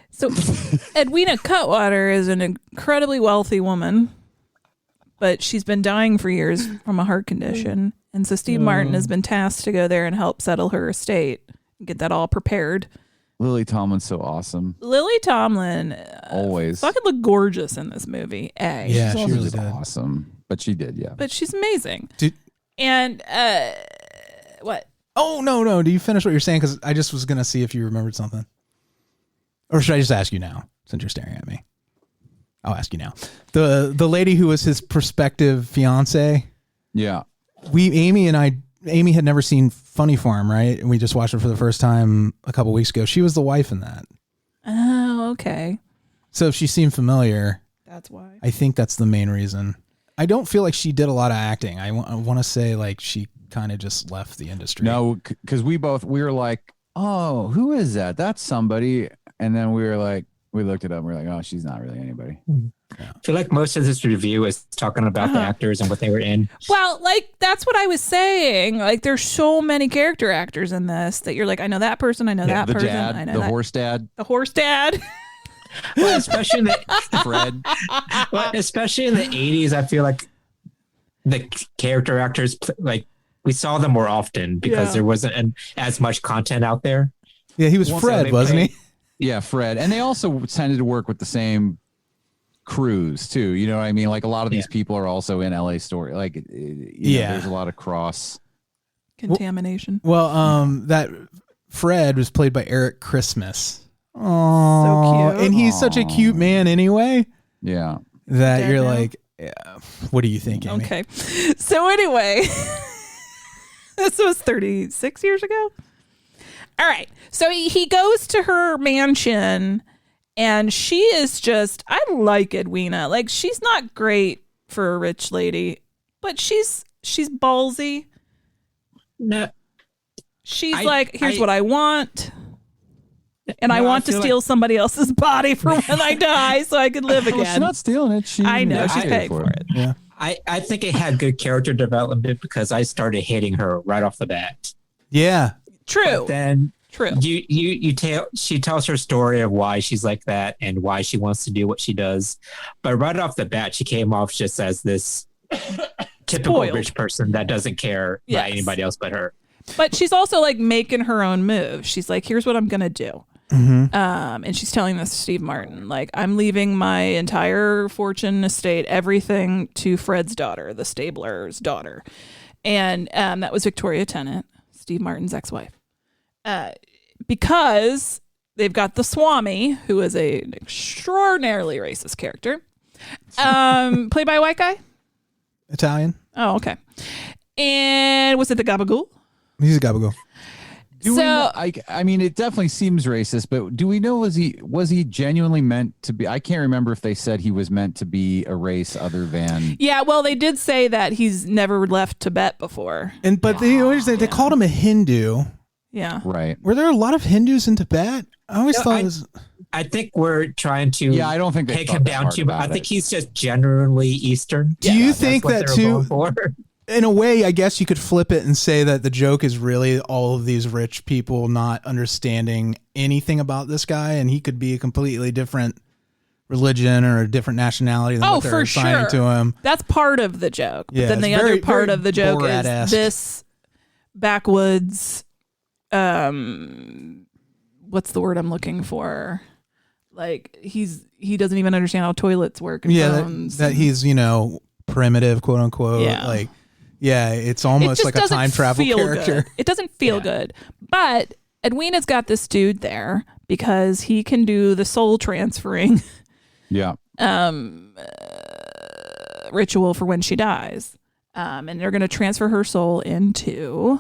So Edwina Cutwater is an incredibly wealthy woman, but she's been dying for years from a heart condition. And so Steve Martin has been tasked to go there and help settle her estate and get that all prepared. Lily Tomlin's so awesome. Lily Tomlin always fucking look gorgeous in this movie. Yeah, she really did. Awesome. But she did, yeah. But she's amazing. And what? Oh, no. Do you finish what you're saying? Because I just was going to see if you remembered something. Or should I just ask you now, since you're staring at me? I'll ask you now. The lady who was his prospective fiance. Yeah. Amy had never seen Funny Farm, right? And we just watched it for the first time a couple weeks ago. She was the wife in that. Oh, okay. So if she seemed familiar, that's why. I think that's the main reason. I don't feel like she did a lot of acting. I want to say like she kind of just left the industry. No, because we were like, oh, who is that? That's somebody. And then we looked it up and we were like, oh, she's not really anybody. I feel like most of this review is talking about the actors and what they were in. Well, like that's what I was saying. Like there's so many character actors in this that you're like, I know that person, I know that person, dad, I know the horse dad. The horse dad. Well, especially in Fred. Well, especially in the 80s, I feel like the character actors like we saw them more often because there wasn't as much content out there. Yeah, he was Fred, wasn't he? Yeah, Fred. And they also tended to work with the same crews too. You know what I mean? Like a lot of these people are also in LA Story. Like, there's a lot of cross contamination. Well, that Fred was played by Eric Christmas. Oh, so cute. And he's such a cute man anyway. Yeah. That Dead you're now? like, what do you think, Amy? Okay. So anyway, this was 36 years ago. All right. So he goes to her mansion and she is just, I like Edwina. Like she's not great for a rich lady, but she's ballsy. No. She's here's what I want. And I want to steal somebody else's body for when I die so I could live again. Well, she's not stealing it. I know. She's paying for it. Yeah. I think it had good character development because I started hating her right off the bat. Yeah. True. But then True. She tells her story of why she's like that and why she wants to do what she does. But right off the bat, she came off just as this typical Spoiled. rich person that doesn't care about anybody else but her. But she's also like making her own move. She's like, here's what I'm going to do. Mm-hmm. And she's telling this to Steve Martin, like, I'm leaving my entire fortune, estate, everything to Fred's daughter, the stabler's daughter. And that was Victoria Tennant, Steve Martin's ex-wife. Because they've got the Swami, who is an extraordinarily racist character, played by a white guy? Italian. Oh, okay. And was it the Gabagool? He's a gabagool. I mean, it definitely seems racist, but do we know was he genuinely meant to be? I can't remember if they said he was meant to be a race other than. Yeah, well, they did say that he's never left Tibet before. But they called him a Hindu. Yeah. Right. Were there a lot of Hindus in Tibet? I always thought it was. I think we're trying to. Yeah, I don't think they take him down too much. I think he's just generally Eastern. Do you think that too? In a way, I guess you could flip it and say that the joke is really all of these rich people not understanding anything about this guy, and he could be a completely different religion or a different nationality than what they're assigning to him. That's part of the joke. But Yeah, then the it's other part of the joke is Borat-esque. this backwoods. What's the word I'm looking for? Like he doesn't even understand how toilets work. And phones. that he's primitive, quote unquote. Yeah. It's almost like a time travel character. Good. It doesn't feel good. But Edwina's got this dude there because he can do the soul transferring. Yeah. Ritual for when she dies. And they're going to transfer her soul into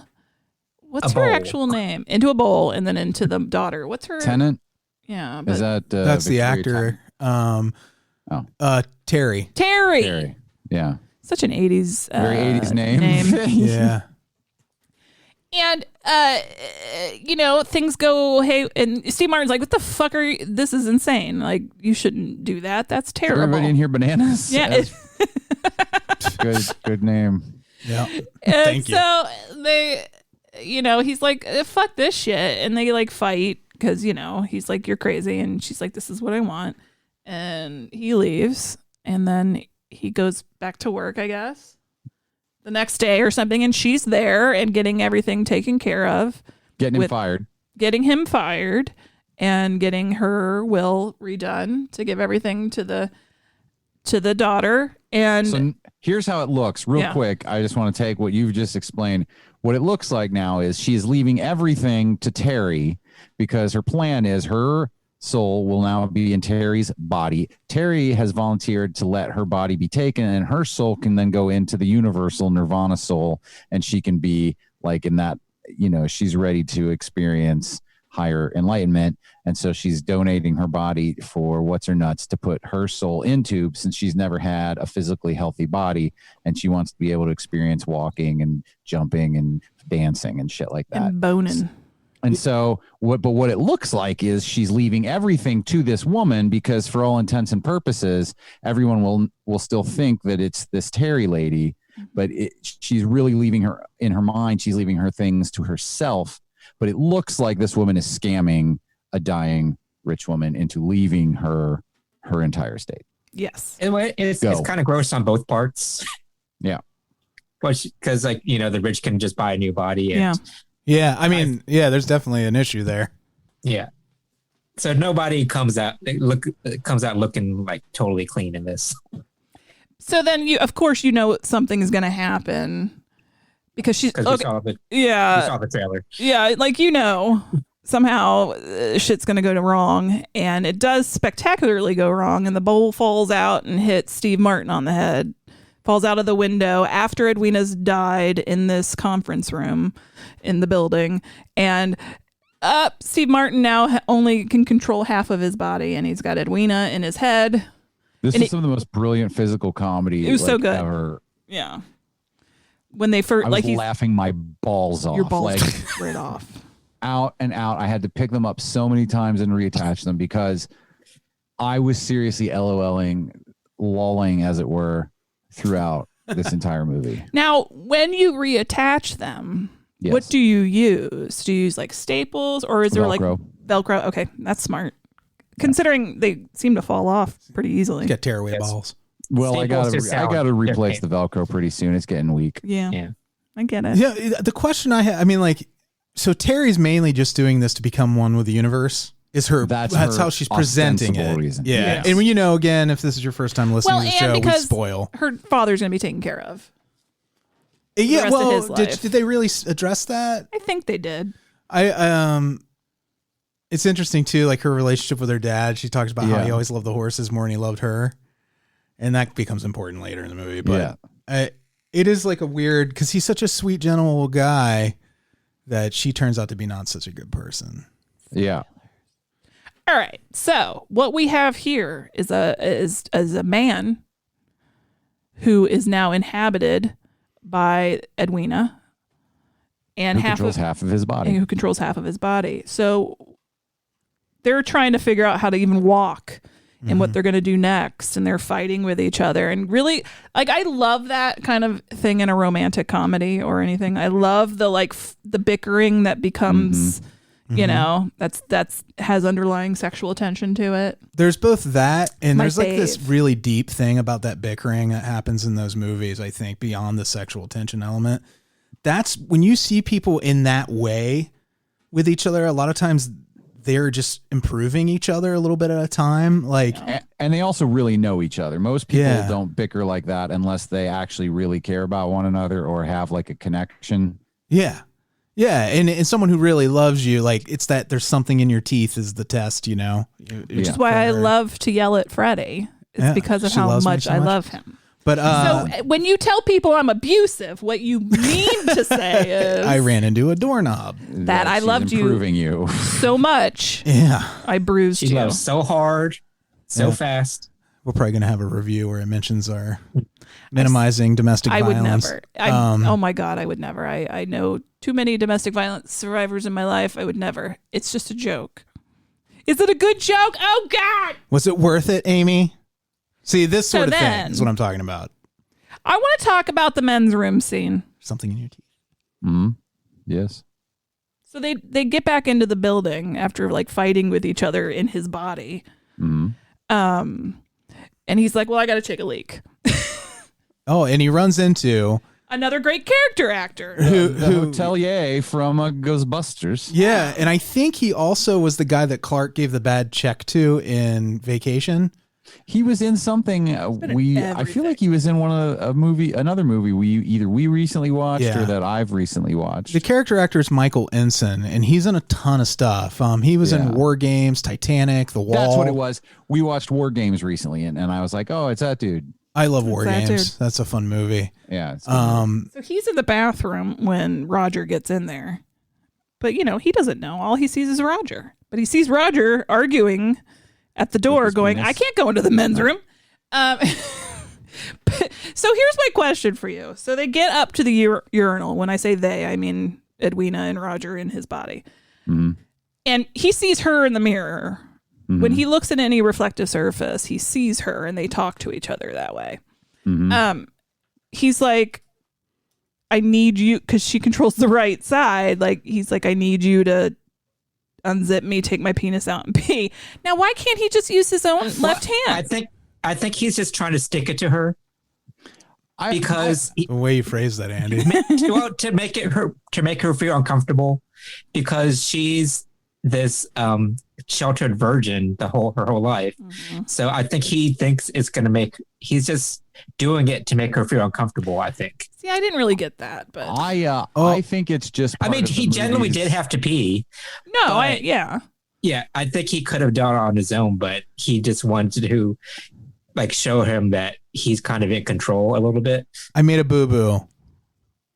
what's her actual name? Into a bowl and then into the daughter. What's her Tennant? Yeah. Is that that's the Victoria actor. Terry. Terry. Yeah. Such an 80s very 80s name. Yeah. And things go hey, and Steve Martin's like, what the fuck are you? This is insane. Like, you shouldn't do that. That's terrible. Everybody in here bananas. Yeah. Good name. Yeah. And Thank you. so they, he's like, fuck this shit. And they like fight because, he's like, you're crazy. And she's like, this is what I want. And he leaves. And then he goes back to work, I guess, the next day or something. And she's there and getting everything taken care of. Getting him fired and getting her will redone to give everything to the daughter. And so here's how it looks real quick. I just want to take what you've just explained. What it looks like now is she's leaving everything to Terry because her plan is her soul will now be in Terry's body. Terry has volunteered to let her body be taken, and her soul can then go into the universal nirvana soul, and she can be like in that, she's ready to experience higher enlightenment. And so she's donating her body for what's her nuts to put her soul into, since she's never had a physically healthy body, and she wants to be able to experience walking and jumping and dancing and shit like that. And boning. And so what it looks like is she's leaving everything to this woman because for all intents and purposes, everyone will still think that it's this Terry lady, but she's really leaving her in her mind. She's leaving her things to herself, but it looks like this woman is scamming a dying rich woman into leaving her entire estate. Yes. It's kind of gross on both parts. Yeah. Because the rich can just buy a new body. And Yeah, I mean, there's definitely an issue there. Yeah. So nobody comes out looking like totally clean in this. So then of course something is going to happen because she's we saw the trailer. Yeah, like somehow shit's going to go wrong, and it does spectacularly go wrong, and the bowl falls out and hits Steve Martin on the head. Falls out of the window after Edwina's died in this conference room in the building. And Steve Martin now only can control half of his body, and he's got Edwina in his head. This is some of the most brilliant physical comedy it was so good. ever. Yeah. When they first... I was laughing my balls off. Your balls right off. Out and out. I had to pick them up so many times and reattach them because I was seriously LOLing, as it were, throughout this entire movie. Now, when you reattach them, what do you use? Do you use like staples, or is there Velcro. like Velcro? Okay, that's smart. Considering they seem to fall off pretty easily. Got tearaway balls. Well, I gotta replace the Velcro pretty soon. It's getting weak. Yeah. I get it. Yeah, the question I have, I mean, like, so Terry's mainly just doing this to become one with the universe. Is her that's how she's presenting it. Reason. Yeah. And when again, if this is your first time listening to the show, we spoil. Her father's gonna be taken care of. Yeah, well, did they really address that? I think they did. It's interesting too, like her relationship with her dad. She talks about how he always loved the horses more than he loved her, and that becomes important later in the movie. But it is like a weird, because he's such a sweet, gentle guy that she turns out to be not such a good person. Yeah. All right. So what we have here is a man who is now inhabited by Edwina, and who controls half of his body. And who controls half of his body. So they're trying to figure out how to even walk and what they're going to do next, and they're fighting with each other. And really, like, I love that kind of thing in a romantic comedy or anything. I love the the bickering that becomes you know, that's has underlying sexual tension to it. There's both that, and there's like this really deep thing about that bickering that happens in those movies, I think, beyond the sexual tension element. That's when you see people in that way with each other, a lot of times they're just improving each other a little bit at a time. Like, and they also really know each other. Most people don't bicker like that unless they actually really care about one another or have like a connection. Yeah. Yeah, and someone who really loves you, like, it's that there's something in your teeth is the test, you know? Which is why I love to yell at Freddy. It's because of how much I love him. But so when you tell people I'm abusive, what you mean to say is... I ran into a doorknob. That I loved you so much. Yeah. I bruised you. She loves so hard, so fast. We're probably going to have a review where it mentions our minimizing domestic violence. I would never. Oh my God, I would never. I know too many domestic violence survivors in my life. I would never. It's just a joke. Is it a good joke? Oh God. Was it worth it, Amy? See, this sort of thing is what I'm talking about. I want to talk about the men's room scene. Something in your teeth. Yes. So they get back into the building after like fighting with each other in his body. And he's like, well, I got to take a leak. Oh, and he runs into another great character actor. The hotelier from Ghostbusters. Yeah, and I think he also was the guy that Clark gave the bad check to in Vacation. He was in something I feel like he was in another movie we recently watched or that I've recently watched. The character actor is Michael Ensign, and he's in a ton of stuff. He was in War Games, Titanic, The Wall. That's what it was. We watched War Games recently, and I was like, oh, it's that dude. I love War Games. That's a fun movie. Yeah. So he's in the bathroom when Roger gets in there. But, you know, he doesn't know. All he sees is Roger. But he sees Roger arguing at the door going, I can't go into the men's room. So here's my question for you. So they get up to the urinal. When I say they, I mean Edwina and Roger in his body. And he sees her in the mirror. When he looks at any reflective surface, he sees her and they talk to each other that way. He's like, I need you, because she controls the right side. Like, he's like, I need you to unzip me, take my penis out and pee. Now, why can't he just use his own left hand? I think he's just trying to stick it to her. Because the way you phrase that, Andy. to make her feel uncomfortable, because she's this sheltered virgin her whole life. So I think he thinks it's going to he's just doing it to make her feel uncomfortable, I think. See, I didn't really get that, but I think it's just I mean, he genuinely did have to pee. No, Yeah, I think he could have done it on his own, but he just wanted to like show him that he's kind of in control a little bit. I made a boo-boo.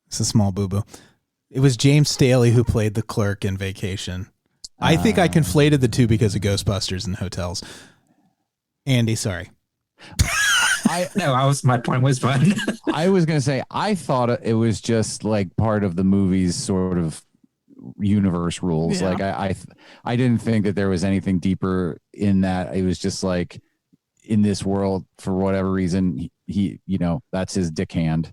It's a small boo-boo. It was James Staley who played the clerk in Vacation. I think I conflated the two because of Ghostbusters and hotels. Andy, sorry. My point was fun. I was going to say, I thought it was just like part of the movie's sort of universe rules. Yeah. Like I didn't think that there was anything deeper in that. It was just like, in this world for whatever reason, he that's his dick hand.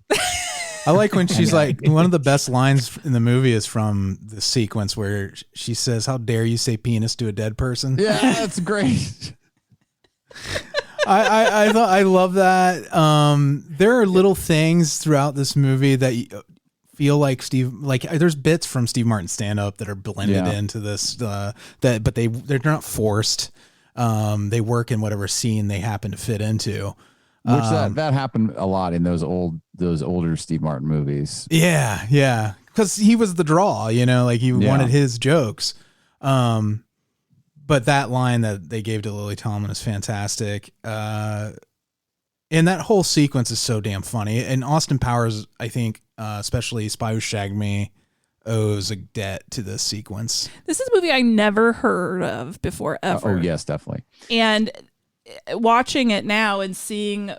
I like when she's like, one of the best lines in the movie is from the sequence where she says, "How dare you say penis to a dead person?" Yeah, that's great. I love that. There are little things throughout this movie that feel like there's bits from Steve Martin's stand up that are blended into this, but they're not forced. They work in whatever scene they happen to fit into. Which that happened a lot in those older Steve Martin movies. Yeah. Because he was the draw, he wanted his jokes. But that line that they gave to Lily Tomlin is fantastic. And that whole sequence is so damn funny. And Austin Powers, I think, especially Spy Who Shagged Me, owes a debt to this sequence. This is a movie I never heard of before, ever. Oh, yes, definitely. And watching it now and seeing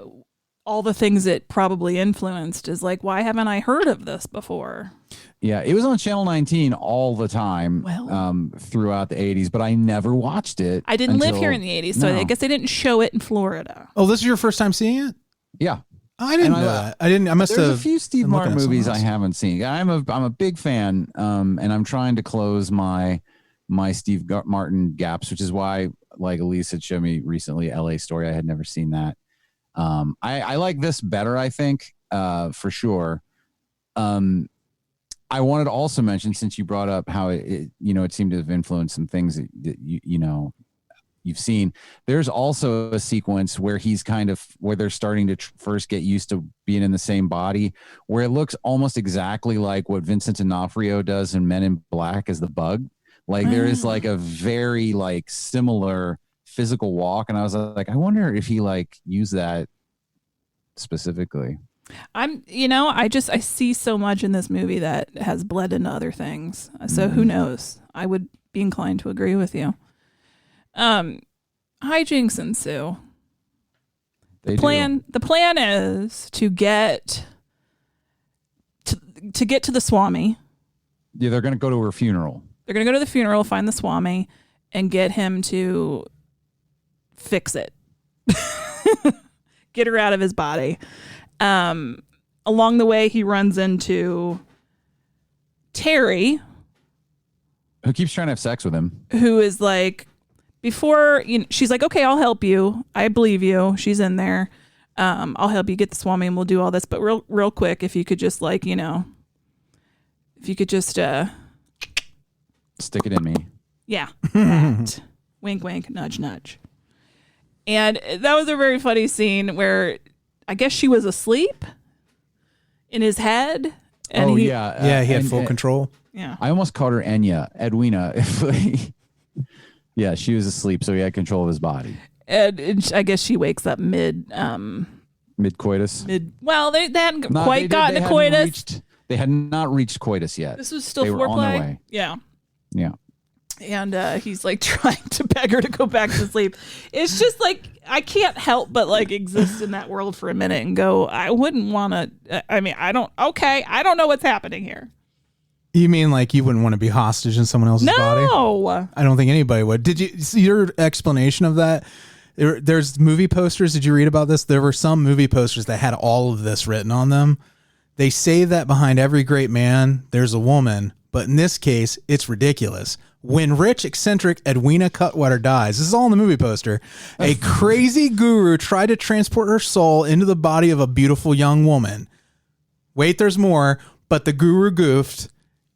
all the things it probably influenced is like, why haven't I heard of this before? Yeah, it was on Channel 19 all the time throughout the 80s, but I never watched it. I didn't live here in the 80s, so I guess they didn't show it in Florida. Oh, this is your first time seeing it? Yeah. I didn't know that. I must have. There's a few Steve Martin movies I haven't seen. I'm a big fan, and I'm trying to close my Steve Martin gaps, which is why, like Alise had shown me recently, LA Story. I had never seen that. I like this better, I think, for sure. I wanted to also mention, since you brought up how it seemed to have influenced some things that you've seen. There's also a sequence where where they're starting to first get used to being in the same body, where it looks almost exactly like what Vincent D'Onofrio does in Men in Black as the Bug. Like there is like a very like similar physical walk, and I was like, I wonder if he like used that specifically. I see so much in this movie that has bled into other things. So who knows? I would be inclined to agree with you. Hijinks ensue. The plan is to get to the Swami. Yeah, they're going to go to her funeral. They're going to go to the funeral, find the Swami, and get him to fix it. Get her out of his body. Along the way, he runs into Terry, who keeps trying to have sex with him, who is like, she's like, okay, I'll help you. I believe you. She's in there. I'll help you get the Swami and we'll do all this. But real quick, if you could just stick it in me. Yeah. That. Wink, wink, nudge, nudge. And that was a very funny scene where I guess she was asleep in his head. And he had full control. Yeah. I almost called her Edwina. Yeah, she was asleep, so he had control of his body. And I guess she wakes up mid coitus. Well, they hadn't quite gotten to coitus. They had not reached coitus yet. This was still they foreplay. Were on their way. Yeah. Yeah. And he's like trying to beg her to go back to sleep. It's just like, I can't help but like exist in that world for a minute and go, I wouldn't want to, I don't know what's happening here. You mean like you wouldn't want to be hostage in someone else's body? No. I don't think anybody would. Did you see your explanation of that? There's movie posters. Did you read about this? There were some movie posters that had all of this written on them. They say that behind every great man, there's a woman. But in this case, it's ridiculous. When rich, eccentric Edwina Cutwater dies, this is all in the movie poster, a crazy guru tried to transport her soul into the body of a beautiful young woman. Wait, there's more, but the guru goofed,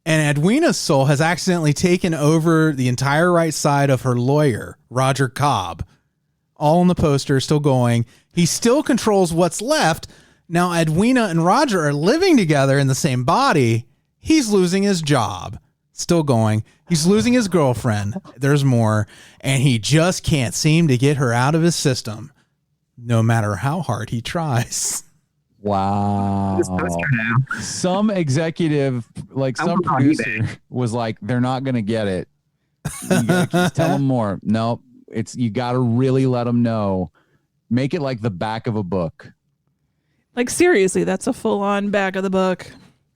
and Edwina's soul has accidentally taken over the entire right side of her lawyer, Roger Cobb. All in the poster, still going. He still controls what's left. Now Edwina and Roger are living together in the same body. He's losing his job. Still going. He's losing his girlfriend. There's more. And he just can't seem to get her out of his system, no matter how hard he tries. Wow. Some executive, like some producer was like, they're not going to get it. You gotta tell them more. No, you got to really let them know. Make it like the back of a book. Like seriously, that's a full-on back of the book.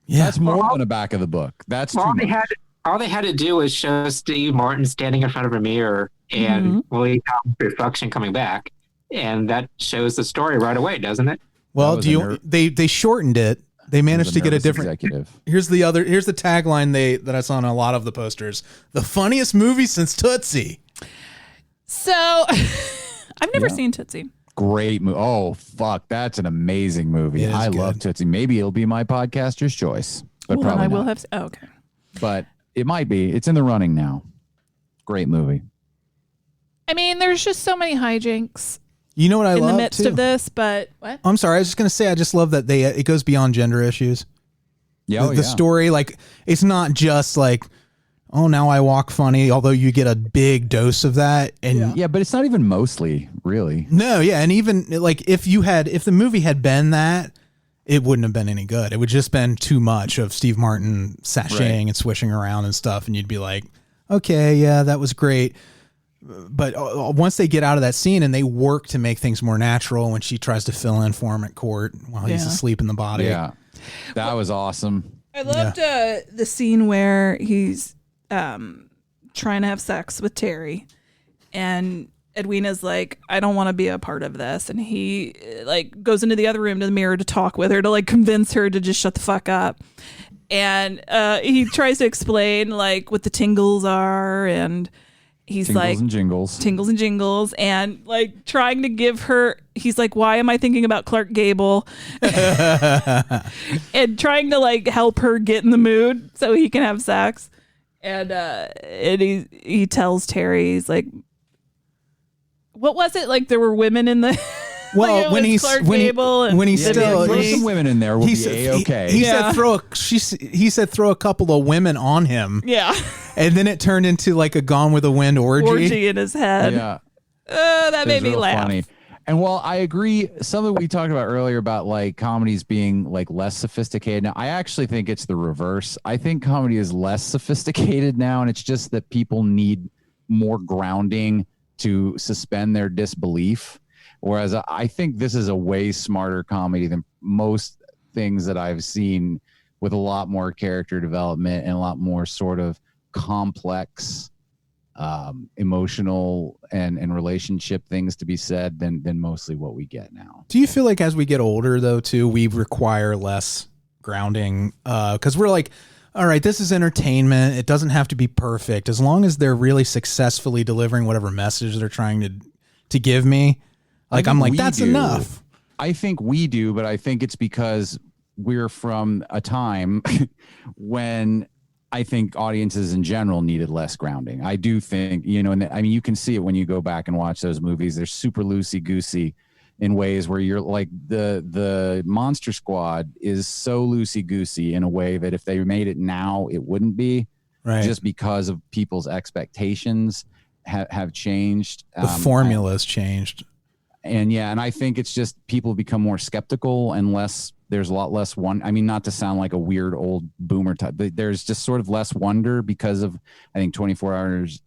Yeah, that's more than a back of the book. That's all they had to do was show Steve Martin standing in front of a mirror and William reflection coming back, And that shows the story right away, doesn't it? Well, they shortened it. They managed to get a different executive. Here's the tagline that I saw on a lot of the posters. The funniest movie since Tootsie. So I've never seen Tootsie. Great movie. Oh, fuck. That's an amazing movie. I love Tootsie. Maybe it'll be my podcaster's choice. But probably I will not. have. Okay. But it might be. It's in the running now. Great movie. I mean, there's just so many hijinks. You know what I love in the midst too? of this, but what? I'm sorry. I was just going to say, I just love that it goes beyond gender issues. Yeah, the story, like, it's not just like, oh, now I walk funny, although you get a big dose of that. And yeah, but it's not even mostly, really. No, yeah. And even like if the movie had been that, it wouldn't have been any good. It would just been too much of Steve Martin sashaying and swishing around and stuff. And you'd be like, okay, yeah, that was great. But once they get out of that scene and they work to make things more natural, when she tries to fill in for him at court while he's asleep in the body. Yeah, that was awesome. I loved the scene where he's trying to have sex with Terry, and Edwina's like, I don't want to be a part of this. And he like goes into the other room to the mirror to talk with her, to like convince her to just shut the fuck up. And he tries to explain like what the tingles are, and he's tingles and jingles, and like trying to give her, he's like, why am I thinking about Clark Gable? And trying to like help her get in the mood so he can have sex. And he tells Terry, he's like, what was it? Like there were women in the well, like when he's there's some women in there will be A-okay. He said throw a couple of women on him. Yeah. And then it turned into like a Gone with the Wind orgy in his head. Yeah. That made me laugh. Funny. And while I agree, something we talked about earlier about like comedies being like less sophisticated now, I actually think it's the reverse. I think comedy is less sophisticated now, and it's just that people need more grounding to suspend their disbelief. Whereas I think this is a way smarter comedy than most things that I've seen, with a lot more character development and a lot more sort of complex emotional and relationship things to be said than mostly what we get now. Do you feel like as we get older though too, we require less grounding? Because we're like, all right, this is entertainment. It doesn't have to be perfect. As long as they're really successfully delivering whatever message they're trying to give me, like I'm like, that's enough. I think we do, but I think it's because we're from a time when I think audiences in general needed less grounding. I do think, and I mean, you can see it when you go back and watch those movies. They're super loosey-goosey in ways where you're like, the Monster Squad is so loosey-goosey in a way that if they made it now, it wouldn't be. Right. Just because of people's expectations have changed. The formula's changed. And I think it's just people become more skeptical and there's a lot less not to sound like a weird old boomer type, but there's just sort of less wonder because of, I think, 24 hours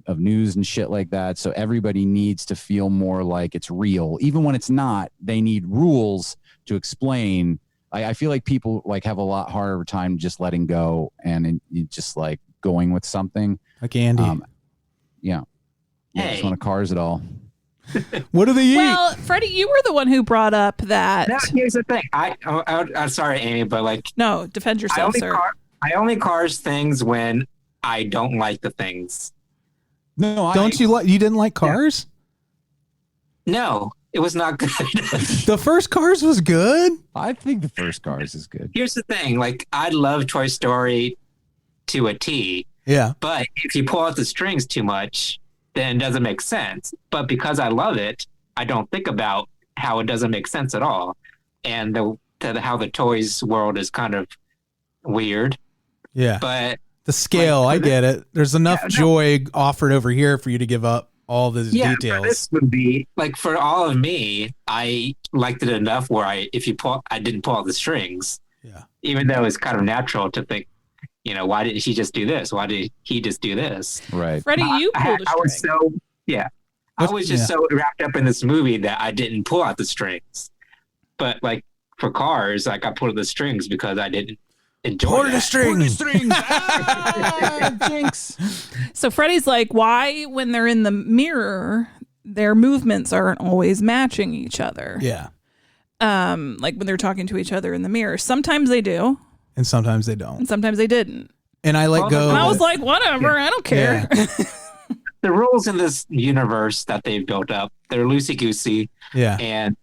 of news and shit like that. So everybody needs to feel more like it's real. Even when it's not, they need rules to explain. I feel like people like have a lot harder time just letting go and just like going with something. Like Andy. Yeah. Just want to cars it all. What do they eat? Well, Freddie, you were the one who brought up that. No, here's the thing. I'm sorry, Amy, but like, no, defend yourself, sir. I only cars things when I don't like the things. No, you didn't like Cars? No, it was not good. The first Cars was good. I think the first Cars is good. Here's the thing. Like, I love Toy Story to a T. Yeah. But if you pull out the strings too much, then it doesn't make sense. But because I love it, I don't think about how it doesn't make sense at all. And how the toys world is kind of weird. Yeah. But the scale, I get it. There's enough joy offered over here for you to give up all the details. For this would be like, for all of me, I liked it enough where I didn't pull out the strings. Yeah. Even though it's kind of natural to think, why didn't she just do this? Why did he just do this? Right. Freddie, you pulled a string. I was so wrapped up in this movie that I didn't pull out the strings. But like for Cars, like I pulled the strings because I didn't enjoy Pull the strings. Jinx. So Freddie's like, why when they're in the mirror, their movements aren't always matching each other. Yeah. Like when they're talking to each other in the mirror. Sometimes they do. And sometimes they don't. And sometimes they didn't. And I let go. And I was like, whatever, I don't care. Yeah. The rules in this universe that they've built up, they're loosey-goosey. Yeah. And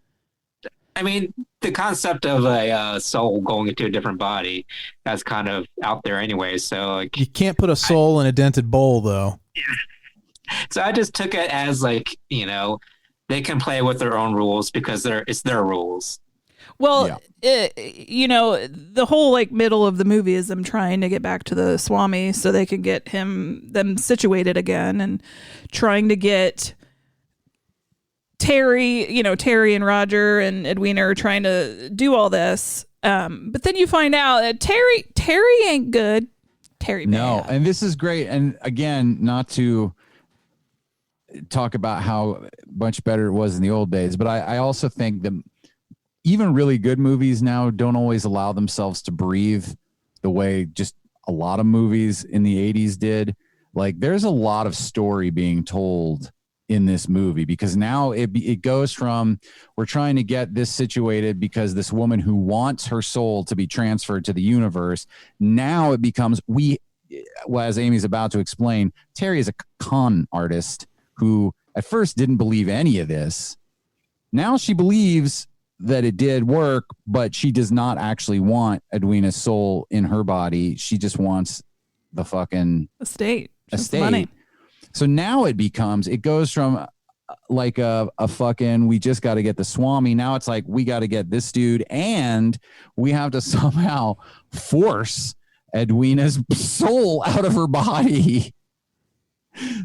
I mean, the concept of a soul going into a different body, that's kind of out there anyway. So like, you can't put a soul in a dented bowl, though. So I just took it as like, you know, they can play with their own rules because it's their rules. Well, you know, the whole like middle of the movie is them trying to get back to the Swami so they can get them situated again, and trying to get Terry and Roger and Edwina are trying to do all this. But then you find out that Terry ain't good. Terry bad. No, and this is great. And again, not to talk about how much better it was in the old days, but I also think that even really good movies now don't always allow themselves to breathe the way just a lot of movies in the 80s did. Like there's a lot of story being told in this movie, because now it goes from, we're trying to get this situated because this woman who wants her soul to be transferred to the universe. Now it becomes, as Amy's about to explain, Terry is a con artist who at first didn't believe any of this. Now she believes that it did work, but she does not actually want Edwina's soul in her body. She just wants the fucking estate. Money. So now it goes from like a fucking, we just got to get the Swami. Now it's like, we got to get this dude, and we have to somehow force Edwina's soul out of her body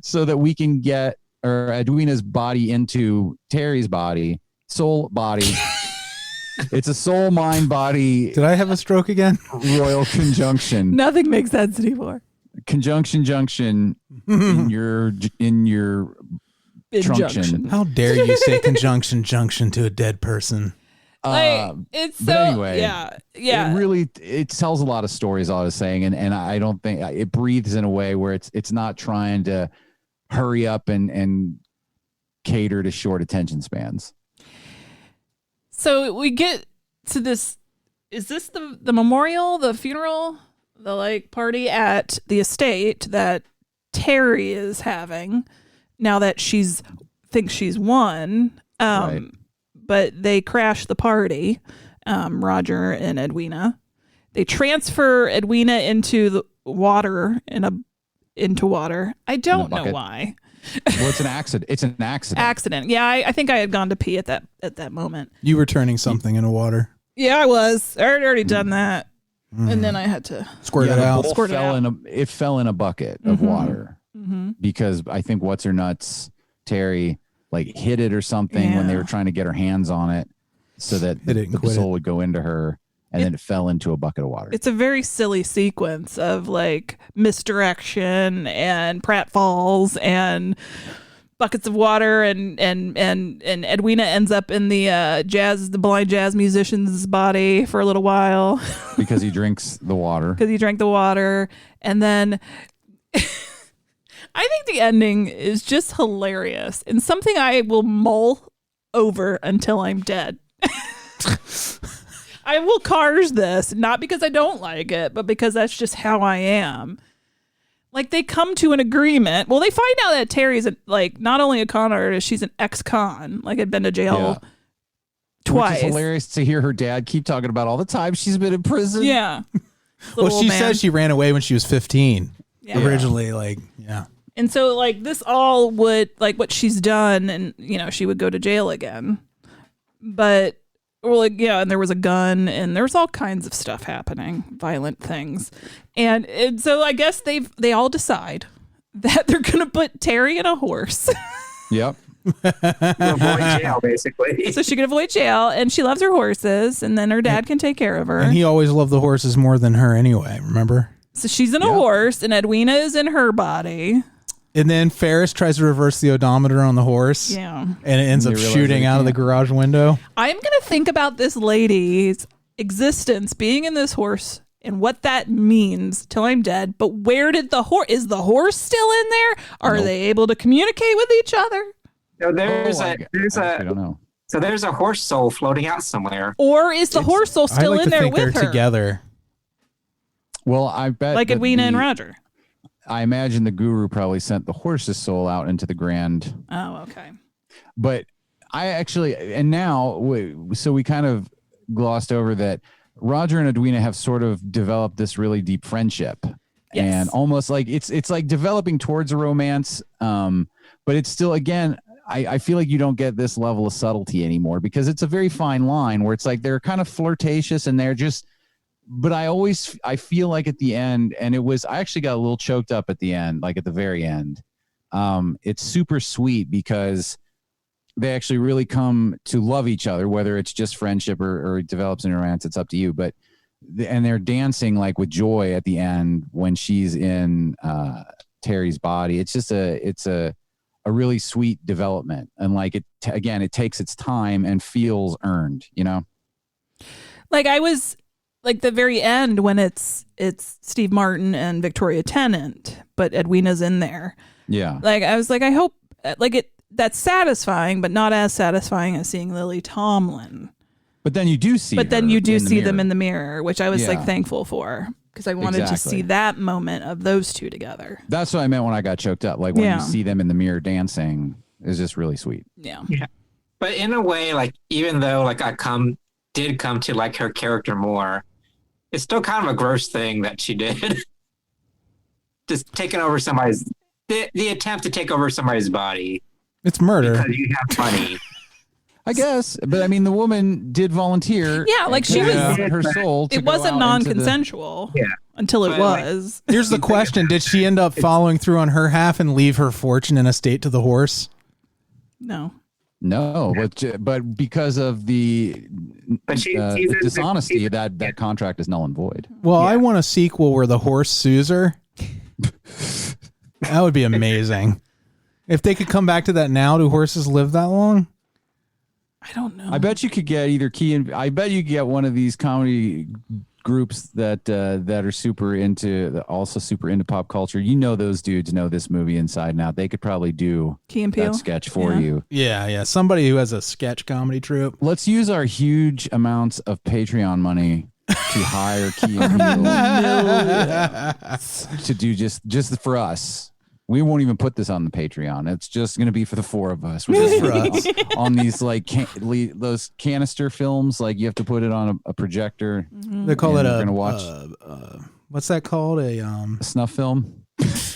so that we can get Edwina's body into Terry's body, soul body. It's a soul, mind, body. Did I have a stroke again? Royal conjunction. Nothing makes sense anymore. Conjunction junction in your trunction. How dare you say conjunction junction to a dead person? It's so, but anyway, yeah. It tells a lot of stories. All I was saying, and I don't think it breathes in a way where it's not trying to hurry up and cater to short attention spans. So we get to this. Is this the memorial, the funeral, the like party at the estate that Terry is having now that thinks she's won? Right. But they crash the party. Roger and Edwina. They transfer Edwina into the water into water. I don't know why. Well, it's an accident. It's an accident. Yeah, I think I had gone to pee at that moment. You were turning something into water. Yeah, I was. I had already done that, and then I had to squirt it out. It fell in a bucket of water because I think what's her nuts, Terry, like hit it or something when they were trying to get her hands on it, so that the soul would go into her. And then it fell into a bucket of water. It's a very silly sequence of like misdirection and pratfalls and buckets of water, and Edwina ends up in the blind jazz musician's body for a little while because he drinks the water. Because he drank the water, and then I think the ending is just hilarious and something I will mull over until I'm dead. I will Cars this, not because I don't like it, but because that's just how I am. Like, they come to an agreement. Well, they find out that Terry's not only a con artist, she's an ex-con, like had been to jail twice. Which is hilarious to hear her dad keep talking about all the time she's been in prison. Yeah. Well, she says she ran away when she was 15. Yeah. Originally, And so, like, this all would, like, what she's done, and, you know, she would go to jail again. But... Well, and there was a gun, and there was all kinds of stuff happening, violent things, and so I guess they all decide that they're gonna put Terry in a horse. Yep. Avoid jail, basically. So she can avoid jail, and she loves her horses, and then her dad can take care of her. And he always loved the horses more than her anyway. Remember? So she's in a horse, and Edwina is in her body. And then Ferris tries to reverse the odometer on the horse. Yeah. And it ends up shooting out of the garage window. I'm going to think about this lady's existence being in this horse and what that means till I'm dead. But where did is the horse still in there? Are they able to communicate with each other? So there's I don't know. So there's a horse soul floating out somewhere. Or is the horse soul still in there with her? Together. Well, I bet like Edwina and Roger. I imagine the guru probably sent the horse's soul out into the grand. Oh, okay. But I actually, and now, so we kind of glossed over that Roger and Edwina have sort of developed this really deep friendship. Yes. And almost like it's like developing towards a romance. But it's still, again, I feel like you don't get this level of subtlety anymore because it's a very fine line where it's like they're kind of flirtatious and they're just, but I feel like at the end, and I actually got a little choked up at the end, like at the very end. It's super sweet because they actually really come to love each other, whether it's just friendship or it develops into romance, it's up to you. But, and they're dancing like with joy at the end when she's in Terry's body. It's just it's a really sweet development. And like it takes its time and feels earned, you know? Like I was like the very end when it's Steve Martin and Victoria Tennant, but Edwina's in there. Yeah. Like I was like, I hope that's satisfying, but not as satisfying as seeing Lily Tomlin. But then you do see them in the mirror, which I was like thankful for because I wanted to see that moment of those two together. That's what I meant when I got choked up. Like when you see them in the mirror dancing, it's just really sweet. Yeah. But in a way, like even though like I did come to like her character more, it's still kind of a gross thing that she did. Just taking over the attempt to take over somebody's body. It's murder. Because you have money. I guess, but I mean, the woman did volunteer. Yeah, like she was her soul. It wasn't non-consensual. Until it was. Here's the question: did she end up following through on her half and leave her fortune and estate to the horse? No, but because of the dishonesty, that contract is null and void. Well, I want a sequel where the horse sues her. That would be amazing. If they could come back to that now, do horses live that long? I don't know. I bet you could get I bet you could get one of these comedy groups that are super into pop culture. You know, those dudes know this movie inside and out. They could probably do Key and Peele that sketch for you. Yeah. Somebody who has a sketch comedy troupe. Let's use our huge amounts of Patreon money to hire Key and Peele to do just for us. We won't even put this on the Patreon. It's just going to be for the four of us. Just for us on these like those canister films. Like you have to put it on a projector. Mm-hmm. They call it we're gonna watch. What's that called? A snuff film.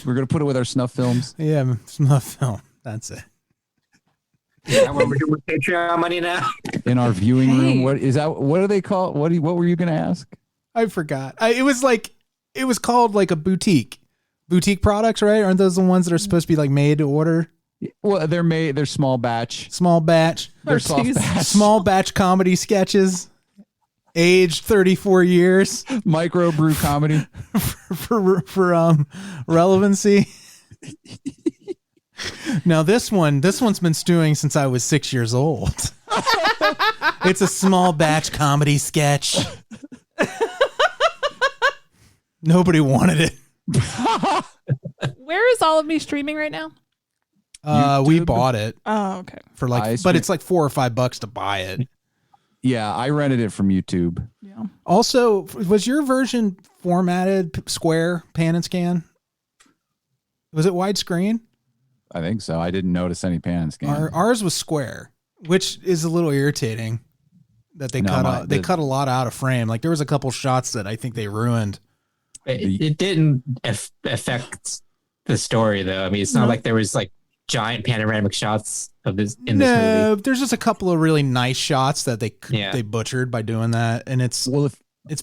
We're gonna put it with our snuff films. Yeah, snuff film. That's it. Yeah, what we're doing with Patreon money now. In our viewing room. What is that? What do they call? What were you gonna ask? I forgot. It was called like a boutique. Boutique products, right? Aren't those the ones that are supposed to be like made to order? Well, they're small batch. They're soft batch. Small batch comedy sketches. Aged 34 years. Microbrew comedy. for relevancy. Now this one's been stewing since I was 6 years old. It's a small batch comedy sketch. Nobody wanted it. Where is All of Me streaming right now? We bought it. Oh, okay. For but it's like $4 or $5 to buy it. Yeah, I rented it from YouTube. Yeah. Also, was your version formatted square pan and scan? Was it widescreen? I think so. I didn't notice any pan and scan. Ours was square, which is a little irritating. That they cut a lot out of frame. Like there was a couple shots that I think they ruined. It didn't affect the story, though. I mean, it's not like there was like giant panoramic shots of this in this movie. No, there's just a couple of really nice shots that they butchered by doing that, and it's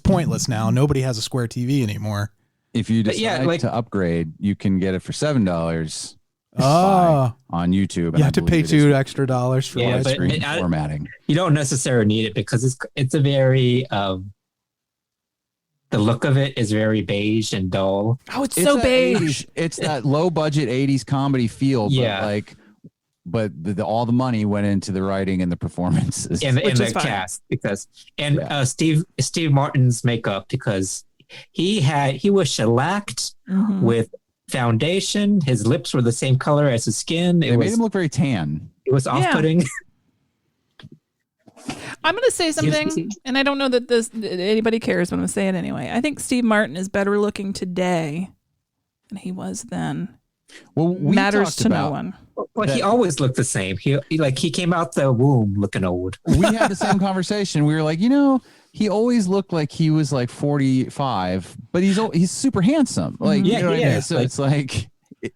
pointless now. Nobody has a square TV anymore. If you decide to upgrade, you can get it for $7 on YouTube. You have to pay $2 extra for widescreen formatting. You don't necessarily need it because it's a very the look of it is very beige and dull. Oh, it's so beige. It's that low budget 80s comedy feel. But all the money went into the writing and the performances and the cast Steve Martin's makeup because he was shellacked with foundation. His lips were the same color as his skin. They made him look very tan. It was off-putting. I'm going to say something, and I don't know that anybody cares, but I'm going to say it anyway. I think Steve Martin is better looking today than he was then. Well, we matters to about, no one. Well, he always looked the same. He came out the womb looking old. We had the same conversation. We were like, he always looked like he was like 45, but he's super handsome. Like, yeah, you know what I mean? So like, it's like,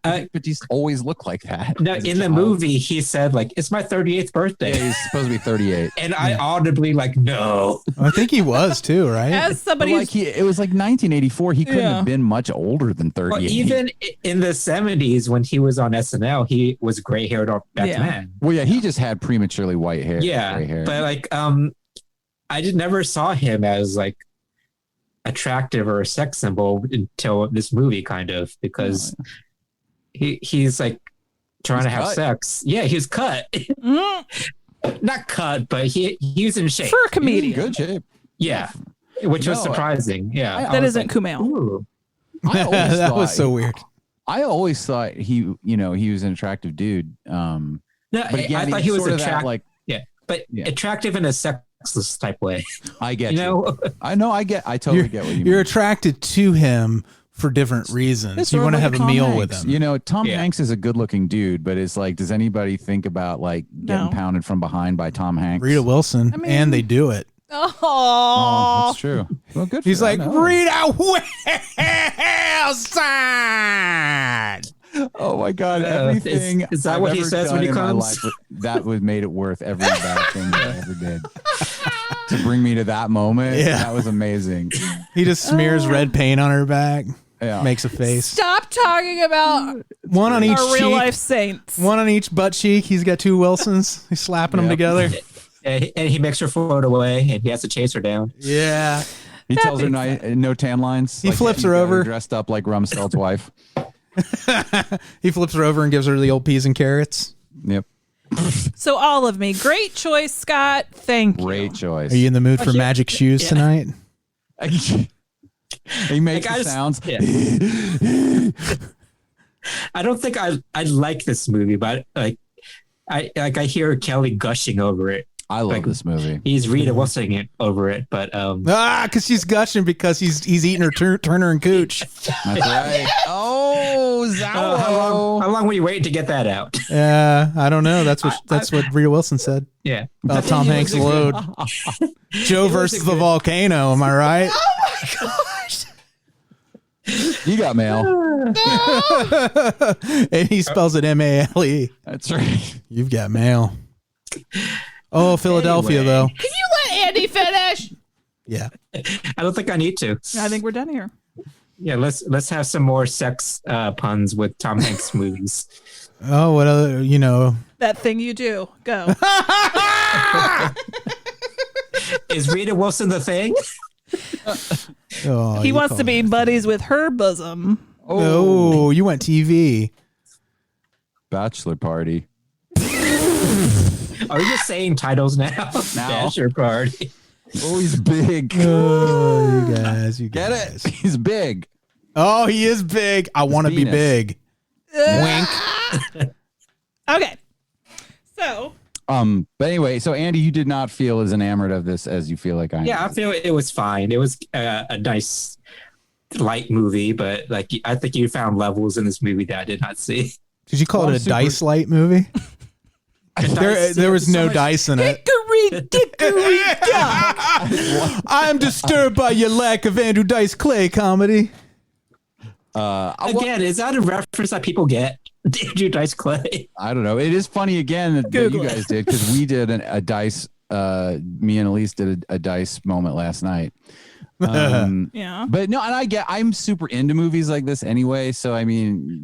but he's always looked like that. No, in the movie, he said like, "It's my 38th birthday." Yeah, he's supposed to be 38, and I audibly like, no. I think he was too, right? As somebody, it was like 1984. He couldn't have been much older than 38. Well, even in the 70s when he was on SNL, he was gray haired or back man. Well, yeah, he just had prematurely white hair. Yeah, gray hair. but like, I just never saw him as like attractive or a sex symbol until this movie, kind of, because. He's like trying to have sex. Yeah, he's cut. Not cut, but he's in shape. For a comedian. He's in good shape. Yeah. Which was surprising. Yeah. That isn't Kumail. That was so weird. I always thought he was an attractive dude. No, but again, I thought he was attractive. Attractive in a sexless type way. I get you. I totally get what you mean. You're attracted to him for different reasons. You want to have a meal with him. Tom Hanks is a good-looking dude, but it's like, does anybody think about like getting pounded from behind by Tom Hanks? Rita Wilson, and they do it. Oh, that's true. Well, good. He's like, Rita Wilson. Oh my God! Everything is that what he says when he comes? That would made it worth every bad thing that I ever did. To bring me to that moment, that was amazing. He just smears red paint on her back. Yeah. Makes a face. Stop talking about one on each our cheek. Real life saints. One on each butt cheek. He's got two Wilsons. He's slapping them together. And he makes her float away, and he has to chase her down. Yeah. He tells her no tan lines. He flips her over. Dressed up like Rumsfeld's wife. He flips her over and gives her the old peas and carrots. Yep. So all of me. Great choice, Scott. Thank you. Great choice. Are you in the mood for magic shoes tonight? He makes sounds. Yeah. I don't think I like this movie, but I hear Kelley gushing over it. I love this movie. He's Rita Wilson it over it, but because she's gushing because he's eating her Turner and Cooch. That's right. Oh, how long were you waiting to get that out? Yeah, I don't know. That's what Rita Wilson said. Yeah, about Tom Hanks' load. Joe versus the volcano. Am I right? Oh my gosh! You got mail. And he spells it Male. That's right. You've got mail. Oh, Philadelphia, though. Can you let Andy finish? Yeah. I don't think I need to. I think we're done here. Yeah, let's have some more sex puns with Tom Hanks movies. Oh, what other, That thing you do. Go. Is Rita Wilson the thing? He wants to be buddies with her bosom. Oh, you went TV. Bachelor party. Are we just saying titles now? Bachelor party. Oh, he's big. Oh, you guys. Get it? He's big. Oh, he is big. I want to be big. Wink. Okay. So. But anyway, so Andy, you did not feel as enamored of this as you feel like I am. Yeah, I feel it was fine. It was a nice light movie, but like I think you found levels in this movie that I did not see. Did you call it a dice light movie? There was no dice in it. Dickory dock. I'm disturbed by your lack of Andrew Dice Clay comedy. Again, is that a reference that people get? Andrew Dice Clay. I don't know. It is funny again that you guys did, because we did a dice. Me and Alise did a dice moment last night. Yeah. But no, and I'm super into movies like this anyway. So I mean,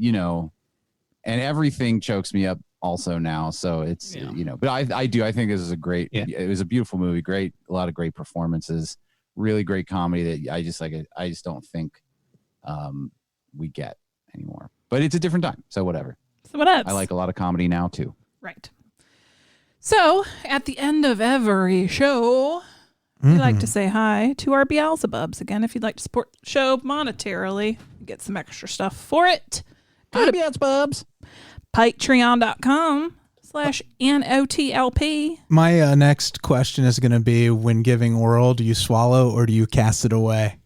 and everything chokes me up also now. So it's but I think this is a great. Yeah. It was a beautiful movie. Great, a lot of great performances. Really great comedy that I just don't think we get anymore. But it's a different time, so whatever. So what else? I like a lot of comedy now too. Right. So at the end of every show, we like to say hi to our Beelzebubs. Again, if you'd like to support the show monetarily, get some extra stuff for it. Hi, Beelzebubs. Patreon.com/ /NOTLP. My next question is going to be, when giving oral, do you swallow or do you cast it away?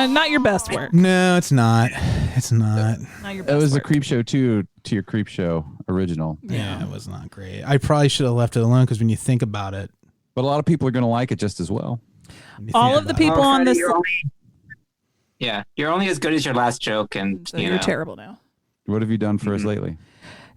Not your best work. No, it's not. It's not. Not your best It was work. a creep show too, to your creep show original. Yeah, it was not great. I probably should have left it alone because when you think about it. But a lot of people are going to like it just as well. All of the people on this. You're only as good as your last joke, and So you're terrible now. What have you done for us lately?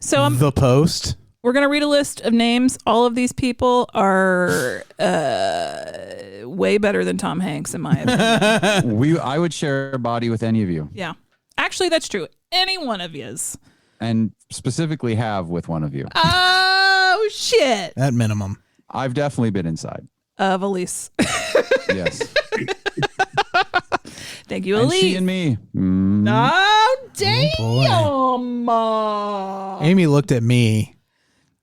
So The Post. We're going to read a list of names. All of these people are way better than Tom Hanks, in my opinion. I would share a body with any of you. Yeah. Actually, that's true. Any one of yous. And specifically have with one of you. Oh, shit. At minimum. I've definitely been inside. Of Alise. Yes. Thank you, And Alise. she and me. Oh, damn. Amy looked at me.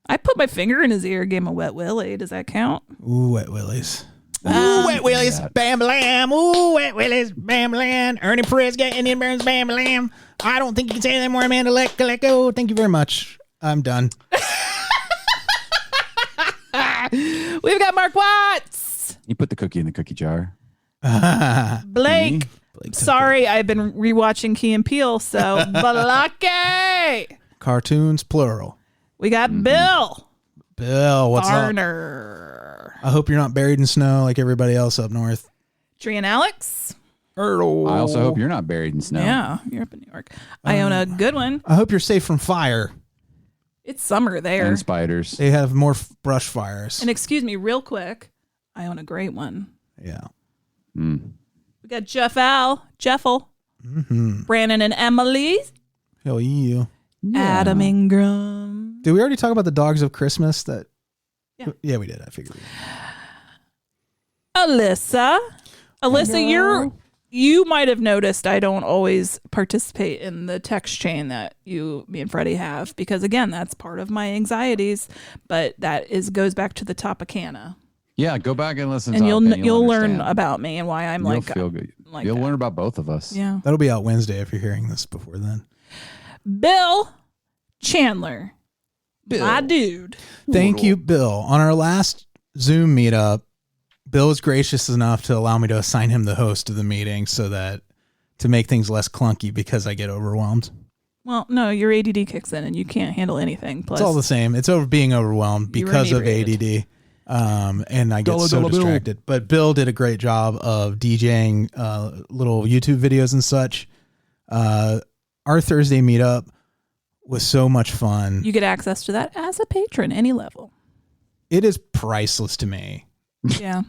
I put my finger in his ear, gave him a wet willy. Does that count? Ooh, wet willies. Ooh, wet willies, bam blam. Ooh, wet willies, bam blam. Ernie Perez got Indian burns, bam blam. I don't think you can say that more, Amanda. Let go. Thank you very much. I'm done. We've got Mark Watts. You put the cookie in the cookie jar. Blake. Sorry, I've been rewatching Key and Peele, so Balake. Cartoons, plural. We got Bill. Bill, what's Garner. up? I hope you're not buried in snow like everybody else up north. Tree and Alex. Ertl. I also hope you're not buried in snow. Yeah, you're up in New York. Iona Goodwin. I hope you're safe from fire. It's summer there. And spiders. They have more brush fires. And excuse me, real quick, I own a great one. Yeah. We got Jeffel, Branan and Emily, Hell yeah. Adam Ingram. Did we already talk about the dogs of Christmas? Yeah, we did. I figured. Alyssa, you might have noticed I don't always participate in the text chain that me and Freddie have, because again, that's part of my anxieties. But that goes back to the top of Canna. Yeah, go back and listen. And to you'll learn about me and why I'm you'll feel good. You'll learn about both of us. Yeah. That'll be out Wednesday if you're hearing this before then. Bill Chandler. My dude. Thank you, Bill. On our last Zoom meetup, Bill was gracious enough to allow me to assign him the host of the meeting to make things less clunky because I get overwhelmed. Well, no, your ADD kicks in and you can't handle anything. Plus, it's all the same. It's over being overwhelmed because of ADD. And I get so distracted. But Bill did a great job of DJing little YouTube videos and such. Our Thursday meetup was so much fun. You get access to that as a patron, any level. It is priceless to me. Yeah.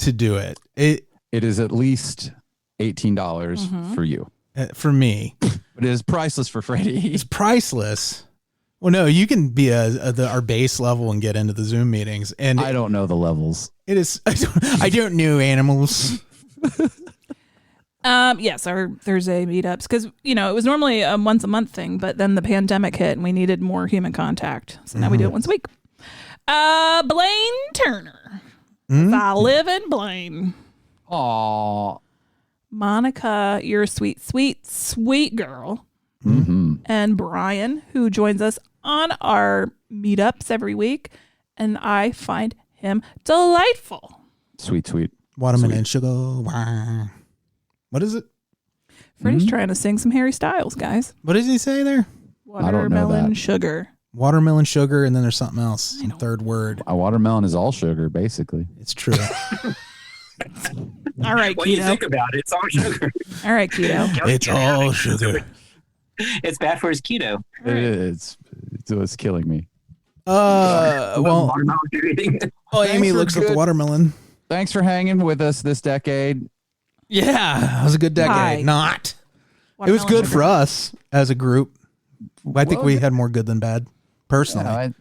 To do it. It is at least $18 for you. For me. But it is priceless for Freddie. It's priceless. Well, no, you can be our base level and get into the Zoom meetings. And I don't know the levels. It is. I don't know animals. Yes, our Thursday meetups, because it was normally a once a month thing, but then the pandemic hit and we needed more human contact, so now we do it once a week. Blayne Turner. I live in Blayne. Aw. Monica, you're a sweet, sweet, sweet girl. And Brian, who joins us on our meetups every week, and I find him delightful. Sweet. Watermelon and sugar. Wow. What is it? Freddie's trying to sing some Harry Styles, guys. What does he say there? Watermelon sugar. Watermelon sugar, and then there's something else. Third word. A watermelon is all sugar, basically. It's true. All right, When you think about it, it's all sugar. All right, keto. It's all sugar. It's bad for his keto. It's killing me. Well, Amy looks at the watermelon. Thanks for hanging with us this decade. Yeah, it was a good decade. Not. It was good for us as a group. I think we had more good than bad, personally.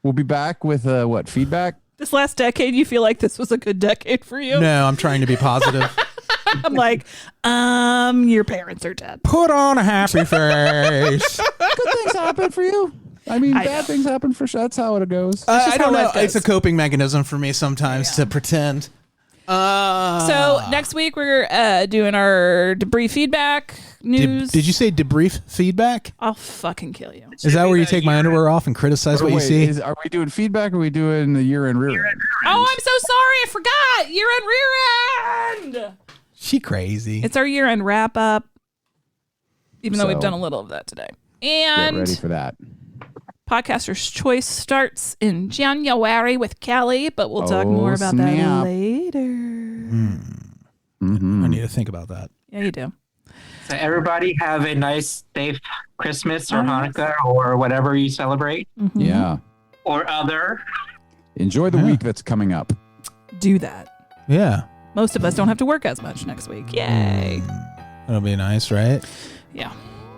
We'll be back with feedback? This last decade, you feel like this was a good decade for you? No, I'm trying to be positive. I'm like, your parents are dead. Put on a happy face. Good things happen for you. I mean, bad things happen for sure. That's how it goes. I don't know. It's a coping mechanism for me sometimes to pretend. So next week we're doing our debris feedback news. Did you say debrief feedback? I'll fucking kill you. Is that where you take my underwear off and criticize what you see? Are we doing feedback or are we doing the year-end rear end? Oh, I'm so sorry. I forgot. Year-end rear end. She crazy. It's our year-end wrap-up, even though we've done a little of that today. And get ready for that. Podcaster's Choice starts in January with Kelley, but we'll talk more about that later. I need to think about that. Yeah, you do. So everybody have a nice, safe Christmas or Hanukkah or whatever you celebrate. Mm-hmm. Yeah. Or other. Enjoy the week that's coming up. Do that. Yeah. Most of us don't have to work as much next week. Yay. That'll be nice, right? Yeah.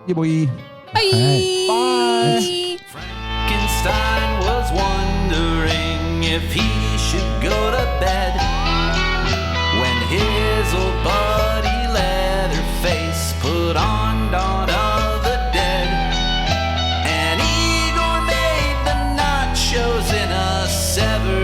Yeah, boy. Bye. Right. Bye. Frankenstein was wondering if he should go to bed when his old buddy Leatherface put on Dawn of the Dead, and Igor made the nachos in a severed